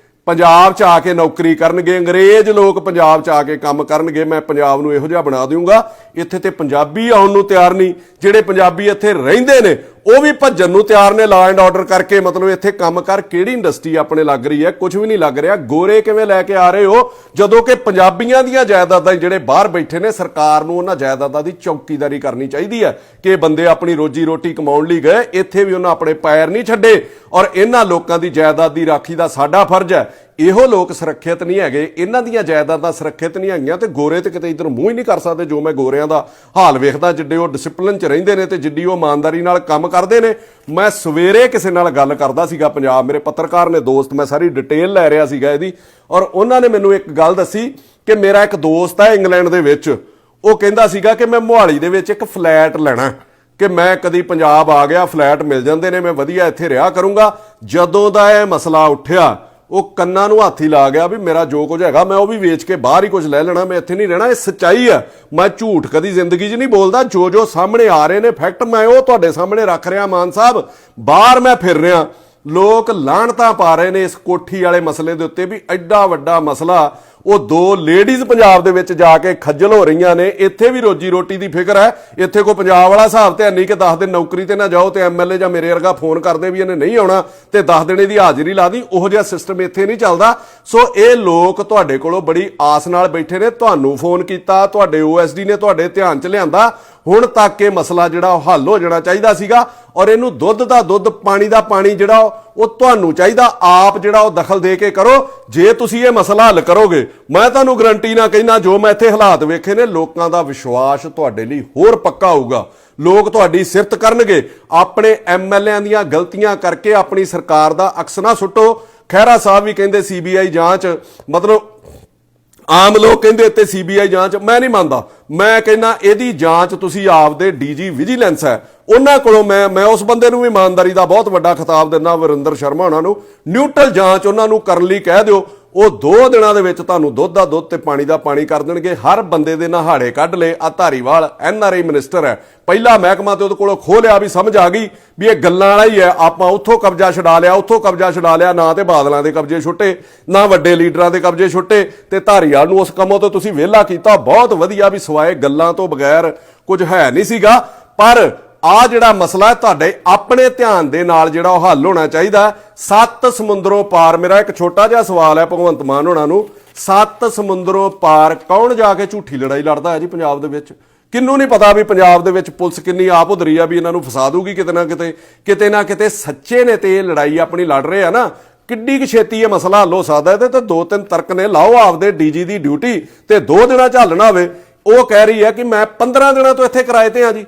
ਪੰਜਾਬ 'ਚ ਆ ਕੇ ਨੌਕਰੀ ਕਰਨਗੇ, ਅੰਗਰੇਜ਼ ਲੋਕ ਪੰਜਾਬ 'ਚ ਆ ਕੇ ਕੰਮ ਕਰਨਗੇ। ਮੈਂ ਪੰਜਾਬ ਨੂੰ ਇਹੋ ਜਿਹਾ ਬਣਾ ਦਊਂਗਾ। ਇੱਥੇ ਤੇ ਪੰਜਾਬੀ ਆਉਣ ਨੂੰ ਤਿਆਰ ਨਹੀਂ। ਜਿਹੜੇ ਪੰਜਾਬੀ ਇੱਥੇ ਰਹਿੰਦੇ ਨੇ ਉਹ ਵੀ ਭੱਜਣ ਨੂੰ ਤਿਆਰ ਨੇ ਲਾ ਐਂਡ ਆਰਡਰ ਕਰਕੇ। ਮਤਲਬ ਇੱਥੇ ਕੰਮ ਕਰ ਕਿਹੜੀ ਇੰਡਸਟਰੀ ਆਪਣੇ ਲੱਗ ਰਹੀ ਹੈ? ਕੁਝ ਵੀ ਨਹੀਂ ਲੱਗ ਰਿਹਾ। ਗੋਰੇ ਕਿਵੇਂ ਲੈ ਕੇ ਆ ਰਹੇ ਹੋ ਜਦੋਂ ਕਿ ਪੰਜਾਬੀਆਂ ਦੀਆਂ ਜਾਇਦਾਦਾਂ ਜਿਹੜੇ ਬਾਹਰ ਬੈਠੇ ਨੇ, ਸਰਕਾਰ ਨੂੰ ਉਹਨਾਂ ਜਾਇਦਾਦਾਂ ਦੀ ਚੌਕੀਦਾਰੀ ਕਰਨੀ ਚਾਹੀਦੀ ਹੈ ਕਿ ਬੰਦੇ ਆਪਣੀ ਰੋਜੀ ਰੋਟੀ ਕਮਾਉਣ ਲਈ ਗਏ, ਇੱਥੇ ਵੀ ਉਹਨਾਂ ਆਪਣੇ ਪੈਰ ਨਹੀਂ ਛੱਡੇ। ਔਰ ਇਹਨਾਂ ਲੋਕਾਂ ਦੀ ਜਾਇਦਾਦ ਦੀ ਰਾਖੀ ਦਾ ਸਾਡਾ ਫਰਜ਼ ਹੈ। ਇਹੋ ਲੋਕ ਸੁਰੱਖਿਅਤ ਨਹੀਂ ਹੈਗੇ, ਇਹਨਾਂ ਦੀਆਂ ਜਾਇਦਾਦਾਂ ਸੁਰੱਖਿਅਤ ਨਹੀਂ ਹੈਗੀਆਂ ਤੇ ਗੋਰੇ ਤੇ ਕਿਤੇ ਇਧਰ ਮੂੰਹ ਹੀ ਨਹੀਂ ਕਰ ਸਕਦੇ। ਜੋ ਮੈਂ ਗੋਰਿਆਂ ਦਾ ਹਾਲ ਵੇਖਦਾ, ਜਿੱਡੇ ਉਹ ਡਿਸਪਲਿਨ 'ਚ ਰਹਿੰਦੇ ਨੇ ਤੇ ਜਿੱਡੀ ਉਹ ਇਮਾਨਦਾਰੀ ਨਾਲ ਕੰਮ ਕਰਦੇ ਨੇ। ਮੈਂ ਸਵੇਰੇ ਕਿਸੇ ਨਾਲ ਗੱਲ ਕਰਦਾ ਸੀਗਾ ਪੰਜਾਬ, ਮੇਰੇ ਪੱਤਰਕਾਰ ਨੇ ਦੋਸਤ, ਮੈਂ ਸਾਰੀ ਡਿਟੇਲ ਲੈ ਰਿਹਾ ਸੀਗਾ ਇਹਦੀ, ਔਰ ਉਹਨਾਂ ਨੇ ਮੈਨੂੰ ਇੱਕ ਗੱਲ ਦੱਸੀ ਕਿ ਮੇਰਾ ਇੱਕ ਦੋਸਤ ਹੈ ਇੰਗਲੈਂਡ ਦੇ ਵਿੱਚ, ਉਹ ਕਹਿੰਦਾ ਸੀਗਾ ਕਿ ਮੈਂ ਮੋਹਾਲੀ ਦੇ ਵਿੱਚ ਇੱਕ ਫਲੈਟ ਲੈਣਾ, ਕਿ ਮੈਂ ਕਦੀ ਪੰਜਾਬ ਆ ਗਿਆ, ਫਲੈਟ ਮਿਲ ਜਾਂਦੇ ਨੇ, ਮੈਂ ਵਧੀਆ ਇੱਥੇ ਰਿਹਾ ਕਰੂੰਗਾ। ਜਦੋਂ ਦਾ ਇਹ ਮਸਲਾ ਉੱਠਿਆ ਉਹ ਕੰਨਾਂ ਨੂੰ ਹੱਥ ਹੀ ਲਾ ਗਿਆ ਵੀ ਮੇਰਾ ਜੋ ਕੁਝ ਹੈਗਾ ਮੈਂ ਉਹ ਵੀ ਵੇਚ ਕੇ ਬਾਹਰ ਹੀ ਕੁਝ ਲੈ ਲੈਣਾ, ਮੈਂ ਇੱਥੇ ਨਹੀਂ ਰਹਿਣਾ। ਇਹ ਸੱਚਾਈ ਹੈ, ਮੈਂ ਝੂਠ ਕਦੀ ਜ਼ਿੰਦਗੀ 'ਚ ਨਹੀਂ ਬੋਲਦਾ। ਜੋ ਸਾਹਮਣੇ ਆ ਰਹੇ ਨੇ ਫੈਕਟ ਮੈਂ ਉਹ ਤੁਹਾਡੇ ਸਾਹਮਣੇ ਰੱਖ ਰਿਹਾ। ਮਾਨ ਸਾਹਿਬ, ਬਾਹਰ ਮੈਂ ਫਿਰ ਰਿਹਾ, ਲੋਕ ਲਾਹਣਤਾਂ ਪਾ ਰਹੇ ਨੇ ਇਸ ਕੋਠੀ ਵਾਲੇ ਮਸਲੇ ਦੇ ਉੱਤੇ ਵੀ ਐਡਾ ਵੱਡਾ ਮਸਲਾ। ਉਹ 2 ਲੇਡੀਜ਼ ਪੰਜਾਬ ਦੇ ਵਿੱਚ ਜਾ ਕੇ ਖੱਜਲ ਹੋ ਰਹੀਆਂ ਨੇ। ਇੱਥੇ ਵੀ ਰੋਜੀ ਰੋਟੀ ਦੀ ਫਿਕਰ ਹੈ। ਇੱਥੇ ਕੋਈ ਪੰਜਾਬ ਵਾਲਾ ਹਿਸਾਬ ਤੇ ਨਹੀਂ ਕਿ 10 ਦਿਨ ਨੌਕਰੀ ਤੇ ਨਾ ਜਾਓ ਤੇ ਐਮਐਲਏ ਜਾਂ ਮੇਰੇ ਵਰਗਾ ਫੋਨ ਕਰਦੇ ਵੀ ਇਹਨੇ ਨਹੀਂ ਆਉਣਾ ਤੇ 10 ਦਿਨ ਇਹਦੀ ਹਾਜ਼ਰੀ ਲਾ ਦੀ। ਉਹੋ ਜਿਹਾ ਸਿਸਟਮ ਇੱਥੇ ਨਹੀਂ ਚੱਲਦਾ। ਸੋ ਇਹ ਲੋਕ ਤੁਹਾਡੇ ਕੋਲੋਂ ਬੜੀ ਆਸ ਨਾਲ ਬੈਠੇ ਨੇ, ਤੁਹਾਨੂੰ ਫੋਨ ਕੀਤਾ, ਤੁਹਾਡੇ ਓਐਸਡੀ ਨੇ ਤੁਹਾਡੇ ਧਿਆਨ 'ਚ ਲਿਆਂਦਾ। ਹੁਣ ਤੱਕ ਇਹ ਮਸਲਾ ਜਿਹੜਾ ਉਹ ਹੱਲ ਹੋ ਜਾਣਾ ਚਾਹੀਦਾ ਸੀਗਾ। ਔਰ ਇਹਨੂੰ ਦੁੱਧ ਦਾ ਦੁੱਧ, ਪਾਣੀ ਦਾ ਪਾਣੀ ਜਿਹੜਾ ਉਹ ਤੁਹਾਨੂੰ ਚਾਹੀਦਾ ਆਪ ਜਿਹੜਾ ਉਹ ਦਖਲ ਦੇ ਕੇ ਕਰੋ। ਜੇ ਤੁਸੀਂ ਇਹ ਮਸਲਾ ਹੱਲ ਕਰੋਗੇ, ਮੈਂ ਤੁਹਾਨੂੰ ਗਰੰਟੀ ਨਾ ਕਹਿਣਾ, ਜੋ ਮੈਂ ਇੱਥੇ ਹਾਲਾਤ ਵੇਖੇ ਨੇ, ਲੋਕਾਂ ਦਾ ਵਿਸ਼ਵਾਸ ਤੁਹਾਡੇ ਲਈ ਹੋਰ ਪੱਕਾ ਹੋਊਗਾ। ਲੋਕ ਤੁਹਾਡੀ ਸਿਫਤ ਕਰਨਗੇ। ਆਪਣੇ ਐਮਐਲਏਆਂ ਦੀਆਂ ਗਲਤੀਆਂ ਕਰਕੇ ਆਪਣੀ ਸਰਕਾਰ ਦਾ ਅਕਸ ਨਾ ਸੁੱਟੋ। ਖਹਿਰਾ ਸਾਹਿਬ ਵੀ ਕਹਿੰਦੇ ਸੀਬੀਆਈ ਜਾਂਚ, ਮਤਲਬ ਆਮ ਲੋਕ ਕਹਿੰਦੇ ਇੱਥੇ ਸੀਬੀਆਈ ਜਾਂਚ, ਮੈਂ ਨਹੀਂ ਮੰਨਦਾ। ਮੈਂ ਕਹਿੰਦਾ ਇਹਦੀ ਜਾਂਚ ਤੁਸੀਂ ਆਪਦੇ ਡੀਜੀ ਵਿਜੀਲੈਂਸ ਹੈ ਉਹਨਾਂ ਕੋਲੋਂ, ਮੈਂ ਉਸ ਬੰਦੇ ਨੂੰ ਵੀ ਇਮਾਨਦਾਰੀ ਦਾ ਬਹੁਤ ਵੱਡਾ ਖਿਤਾਬ ਦਿੰਦਾ, ਵਰਿੰਦਰ ਸ਼ਰਮਾ ਉਹਨਾਂ ਨੂੰ, ਨਿਊਟਰਲ ਜਾਂਚ ਉਹਨਾਂ ਨੂੰ ਕਰਨ ਲਈ ਕਹਿ ਦਿਓ। ਉਹ 2 ਦਿਨਾਂ ਦੇ ਵਿੱਚ ਤੁਹਾਨੂੰ ਦੁੱਧ ਦਾ ਦੁੱਧ ਤੇ ਪਾਣੀ ਦਾ ਪਾਣੀ ਕਰ ਦੇਣਗੇ। ਹਰ ਬੰਦੇ ਦੇ ਨਹਾੜੇ ਕੱਢ ਲਏ। ਆ ਧਾਰੀਵਾਲ ਐਨਆਰਆਈ ਮਿਨਿਸਟਰ ਹੈ, ਪਹਿਲਾ ਮਹਿਕਮਾ ਤੇ ਉਹਦੇ ਕੋਲੋਂ ਖੋਹ ਲਿਆ ਵੀ ਸਮਝ ਆ ਗਈ ਵੀ ਇਹ ਗੱਲਾਂ ਵਾਲਾ ਹੀ ਹੈ। ਆਪਾਂ ਉੱਥੋਂ ਕਬਜ਼ਾ ਛਡਾ ਲਿਆ, ਉੱਥੋਂ ਕਬਜ਼ਾ ਛਡਾ ਲਿਆ, ਨਾ ਤੇ ਬਾਦਲਾਂ ਦੇ ਕਬਜ਼ੇ ਛੁੱਟੇ ਨਾ ਵੱਡੇ ਲੀਡਰਾਂ ਦੇ ਕਬਜ਼ੇ ਛੁੱਟੇ, ਤੇ ਧਾਰੀਵਾਲ ਨੂੰ ਉਸ ਕੰਮੋਂ ਤੋਂ ਤੁਸੀਂ ਵਿਹਲਾ ਕੀਤਾ। ਬਹੁਤ ਵਧੀਆ, ਵੀ ਸਿਵਾਏ ਗੱਲਾਂ ਤੋਂ ਬਗੈਰ ਕੁਝ ਹੈ ਨਹੀਂ ਸੀਗਾ। ਪਰ ਆ ਜਿਹੜਾ ਮਸਲਾ ਹੈ ਤੁਹਾਡੇ ਆਪਣੇ ਧਿਆਨ ਦੇ ਨਾਲ ਜਿਹੜਾ ਉਹ ਹੱਲ ਹੋਣਾ ਚਾਹੀਦਾ। 7 ਸਮੁੰਦਰੋਂ ਪਾਰ, ਮੇਰਾ ਇੱਕ ਛੋਟਾ ਜਿਹਾ ਸਵਾਲ ਹੈ ਭਗਵੰਤ ਮਾਨ ਹੋਣਾ ਨੂੰ, 7 ਸਮੁੰਦਰੋਂ ਪਾਰ ਕੌਣ ਜਾ ਕੇ ਝੂਠੀ ਲੜਾਈ ਲੜਦਾ ਹੈ ਜੀ ਪੰਜਾਬ ਦੇ ਵਿੱਚ? ਕਿੰਨੂੰ ਨਹੀਂ ਪਤਾ ਵੀ ਪੰਜਾਬ ਦੇ ਵਿੱਚ ਪੁਲਿਸ ਕਿੰਨੀ ਆਪ ਉਧਰੀ ਆ ਵੀ ਇਹਨਾਂ ਨੂੰ ਫਸਾ ਦੂਗੀ ਕਿਤੇ ਨਾ ਕਿਤੇ। ਸੱਚੇ ਨੇ ਤੇ ਇਹ ਲੜਾਈ ਆਪਣੀ ਲੜ ਰਹੇ ਆ ਨਾ। ਕਿੱਡੀ ਕੁ ਛੇਤੀ ਇਹ ਮਸਲਾ ਹੱਲ ਹੋ ਸਕਦਾ? ਇਹਦੇ ਤੇ 2-3 ਤਰਕ ਨੇ। ਲਾਓ ਆਪਦੇ ਡੀਜੀ ਦੀ ਡਿਊਟੀ ਤੇ 2 ਦਿਨਾਂ 'ਚ ਹੱਲ ਨਾ ਹੋਵੇ। ਉਹ ਕਹਿ ਰਹੀ ਹੈ ਕਿ ਮੈਂ 15 ਦਿਨਾਂ ਤੋਂ ਇੱਥੇ ਕਿਰਾਏ ਤੇ ਆ ਜੀ।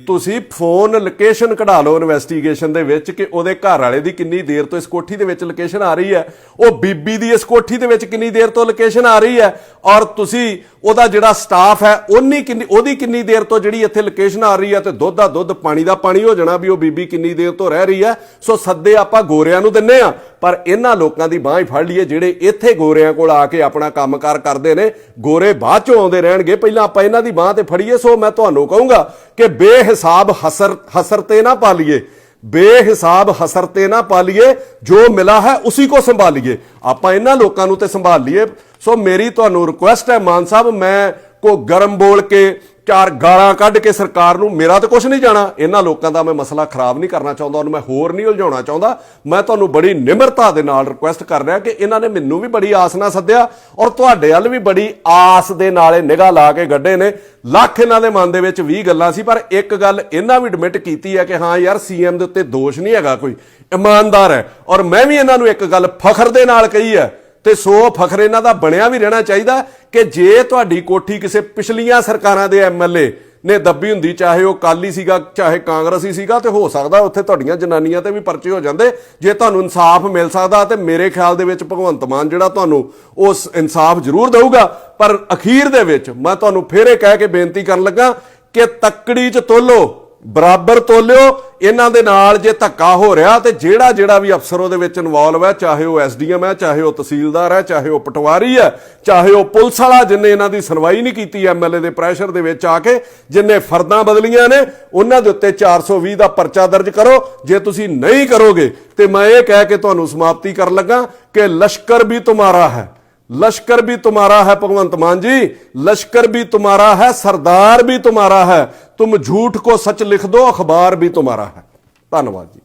ਤੁਸੀਂ ਫੋਨ ਲੋਕੇਸ਼ਨ ਕਢਾ ਲਓ ਇਨਵੈਸਟੀਗੇਸ਼ਨ ਦੇ ਵਿੱਚ ਕਿ ਉਹਦੇ ਘਰ ਵਾਲੇ ਦੀ ਕਿੰਨੀ ਦੇਰ ਤੋਂ ਇਸ ਕੋਠੀ ਦੇ ਵਿੱਚ ਲੋਕੇਸ਼ਨ ਆ ਰਹੀ ਹੈ, ਉਹ ਬੀਬੀ ਦੀ ਇਸ ਕੋਠੀ ਦੇ ਵਿੱਚ ਕਿੰਨੀ ਦੇਰ ਤੋਂ ਲੋਕੇਸ਼ਨ ਆ ਰਹੀ ਹੈ, ਔਰ ਤੁਸੀਂ ਉਹਦਾ ਜਿਹੜਾ ਸਟਾਫ ਹੈ ਉਹਦੀ ਕਿੰਨੀ ਦੇਰ ਤੋਂ ਜਿਹੜੀ ਇੱਥੇ ਲੋਕੇਸ਼ਨ ਆ ਰਹੀ ਹੈ, ਤੇ ਦੁੱਧ ਦਾ ਦੁੱਧ ਪਾਣੀ ਦਾ ਪਾਣੀ ਹੋ ਜਾਣਾ ਵੀ ਉਹ ਬੀਬੀ ਕਿੰਨੀ ਦੇਰ ਤੋਂ ਰਹਿ ਰਹੀ ਹੈ। ਸੋ ਸੱਦੇ ਆਪਾਂ ਗੋਰਿਆਂ ਨੂੰ ਦਿੰਨੇ ਆ, ਪਰ ਇਹਨਾਂ ਲੋਕਾਂ ਦੀ ਬਾਂਹ ਹੀ ਫੜ ਲਈਏ ਜਿਹੜੇ ਇੱਥੇ ਗੋਰਿਆਂ ਕੋਲ ਆ ਕੇ ਆਪਣਾ ਕੰਮਕਾਰ ਕਰਦੇ ਨੇ। ਗੋਰੇ ਬਾਅਦ ਚੋਂ ਆਉਂਦੇ ਰਹਿਣਗੇ, ਪਹਿਲਾਂ ਆਪਾਂ ਇਹਨਾਂ ਦੀ ਬਾਂਹ ਤੇ ਫੜੀਏ। ਸੋ ਮੈਂ ਤੁਹਾਨੂੰ ਕਹੂੰਗਾ ਕਿ ਬੇਹਿਸਾਬ ਹਸਰ ਤੇ ਨਾ ਪਾਲੀਏ, ਬੇਹਿਸਾਬ ਹਸਰ ਤੇ ਨਾ ਪਾਲੀਏ, ਜੋ ਮਿਲਾ ਹੈ ਉसी को ਸੰਭਾਲੀਏ। ਆਪਾਂ ਇਹਨਾਂ ਲੋਕਾਂ ਨੂੰ ਤੇ ਸੰਭਾਲ ਲਈਏ। ਸੋ ਮੇਰੀ ਤੁਹਾਨੂੰ ਰਿਕੁਐਸਟ ਹੈ ਮਾਨ ਸਾਹਿਬ, ਮੈਂ ਕੋ ਗਰਮ ਬੋਲ ਕੇ 4 ਗਾਲਾਂ ਕੱਢ ਕੇ ਸਰਕਾਰ ਨੂੰ, ਮੇਰਾ ਤਾਂ ਕੁਝ ਨਹੀਂ ਜਾਣਾ। ਇਹਨਾਂ ਲੋਕਾਂ ਦਾ ਮੈਂ ਮਸਲਾ ਖਰਾਬ ਨਹੀਂ ਕਰਨਾ ਚਾਹੁੰਦਾ, ਉਹਨੂੰ ਮੈਂ ਹੋਰ ਨਹੀਂ ਉਲਝਾਉਣਾ ਚਾਹੁੰਦਾ। ਮੈਂ ਤੁਹਾਨੂੰ ਬੜੀ ਨਿਮਰਤਾ ਦੇ ਨਾਲ ਰਿਕੁਐਸਟ ਕਰ ਰਿਹਾ ਕਿ ਇਹਨਾਂ ਨੇ ਮੈਨੂੰ ਵੀ ਬੜੀ ਆਸ ਨਾਲ ਸੱਦਿਆ, ਔਰ ਤੁਹਾਡੇ ਵੱਲ ਵੀ ਬੜੀ ਆਸ ਦੇ ਨਾਲ ਨਿਗਾਹ ਲਾ ਕੇ ਗੱਡੇ ਨੇ। ਲੱਖ ਇਹਨਾਂ ਦੇ ਮਨ ਦੇ ਵਿੱਚ 20 ਗੱਲਾਂ ਸੀ, ਪਰ ਇੱਕ ਗੱਲ ਇਹਨਾਂ ਵੀ ਐਡਮਿਟ ਕੀਤੀ ਹੈ ਕਿ ਹਾਂ ਯਾਰ ਸੀਐਮ ਦੇ ਉੱਤੇ ਦੋਸ਼ ਨਹੀਂ ਹੈਗਾ, ਕੋਈ ਇਮਾਨਦਾਰ ਹੈ। ਔਰ ਮੈਂ ਵੀ ਇਹਨਾਂ ਨੂੰ ਇੱਕ ਗੱਲ ਫਖਰ ਦੇ ਨਾਲ ਕਹੀ ਹੈ, ਤੇ ਸੋ ਫਖਰ ਇਹਨਾਂ ਦਾ ਬਣਿਆ ਵੀ ਰਹਿਣਾ ਚਾਹੀਦਾ ਕਿ ਜੇ ਤੁਹਾਡੀ ਕੋਠੀ ਕਿਸੇ ਪਿਛਲੀਆਂ ਸਰਕਾਰਾਂ ਦੇ ਐਮਐਲਏ ਨੇ ਦੱਬੀ ਹੁੰਦੀ, ਚਾਹੇ ਉਹ ਅਕਾਲੀ ਸੀਗਾ ਚਾਹੇ ਕਾਂਗਰਸੀ ਸੀਗਾ, ਤੇ ਹੋ ਸਕਦਾ ਉੱਥੇ ਤੁਹਾਡੀਆਂ ਜਨਾਨੀਆਂ ਤੇ ਵੀ ਪਰਚੇ ਹੋ ਜਾਂਦੇ। ਜੇ ਤੁਹਾਨੂੰ ਇਨਸਾਫ ਮਿਲ ਸਕਦਾ ਤੇ ਮੇਰੇ ਖਿਆਲ ਦੇ ਵਿੱਚ ਭਗਵੰਤ ਮਾਨ ਜਿਹੜਾ ਤੁਹਾਨੂੰ ਉਸ ਇਨਸਾਫ ਜ਼ਰੂਰ ਦੇਊਗਾ। ਪਰ ਅਖੀਰ ਦੇ ਵਿੱਚ ਮੈਂ ਤੁਹਾਨੂੰ ਫੇਰ ਇਹ ਕਹਿ ਕੇ ਬੇਨਤੀ ਕਰਨ ਲੱਗਾ ਕਿ ਤੱਕੜੀ 'ਚ ਤੋਲੋ, ਬਰਾਬਰ ਤੋਲਿਓ ਇਹਨਾਂ ਦੇ ਨਾਲ। ਜੇ ਧੱਕਾ ਹੋ ਰਿਹਾ ਤੇ ਜਿਹੜਾ ਵੀ ਅਫਸਰ ਉਹਦੇ ਵਿੱਚ ਇਨਵੋਲਵ ਹੈ, ਚਾਹੇ ਉਹ ਐਸਡੀਐਮ ਹੈ, ਚਾਹੇ ਉਹ ਤਹਿਸੀਲਦਾਰ ਹੈ, ਚਾਹੇ ਉਹ ਪਟਵਾਰੀ ਹੈ, ਚਾਹੇ ਉਹ ਪੁਲਿਸ ਵਾਲਾ ਜਿੰਨੇ ਇਹਨਾਂ ਦੀ ਸੁਣਵਾਈ ਨਹੀਂ ਕੀਤੀ ਐਮਐਲਏ ਦੇ ਪ੍ਰੈਸ਼ਰ ਦੇ ਵਿੱਚ ਆ ਕੇ, ਜਿੰਨੇ ਫਰਦਾਂ ਬਦਲੀਆਂ ਨੇ, ਉਹਨਾਂ ਦੇ ਉੱਤੇ 420 ਦਾ ਪਰਚਾ ਦਰਜ ਕਰੋ। ਜੇ ਤੁਸੀਂ ਨਹੀਂ ਕਰੋਗੇ ਤੇ ਮੈਂ ਇਹ ਕਹਿ ਕੇ ਤੁਹਾਨੂੰ ਸਮਾਪਤੀ ਕਰਨ ਲੱਗਾ ਕਿ ਲਸ਼ਕਰ ਵੀ तुम्हारा है, लश्कर भी तुम्हारा है भगवंत मान जी, लश्कर भी तुम्हारा है, सरदार भी तुम्हारा है। तुम झूठ को सच लिख दो, अखबार भी तुम्हारा है। धन्यवाद जी।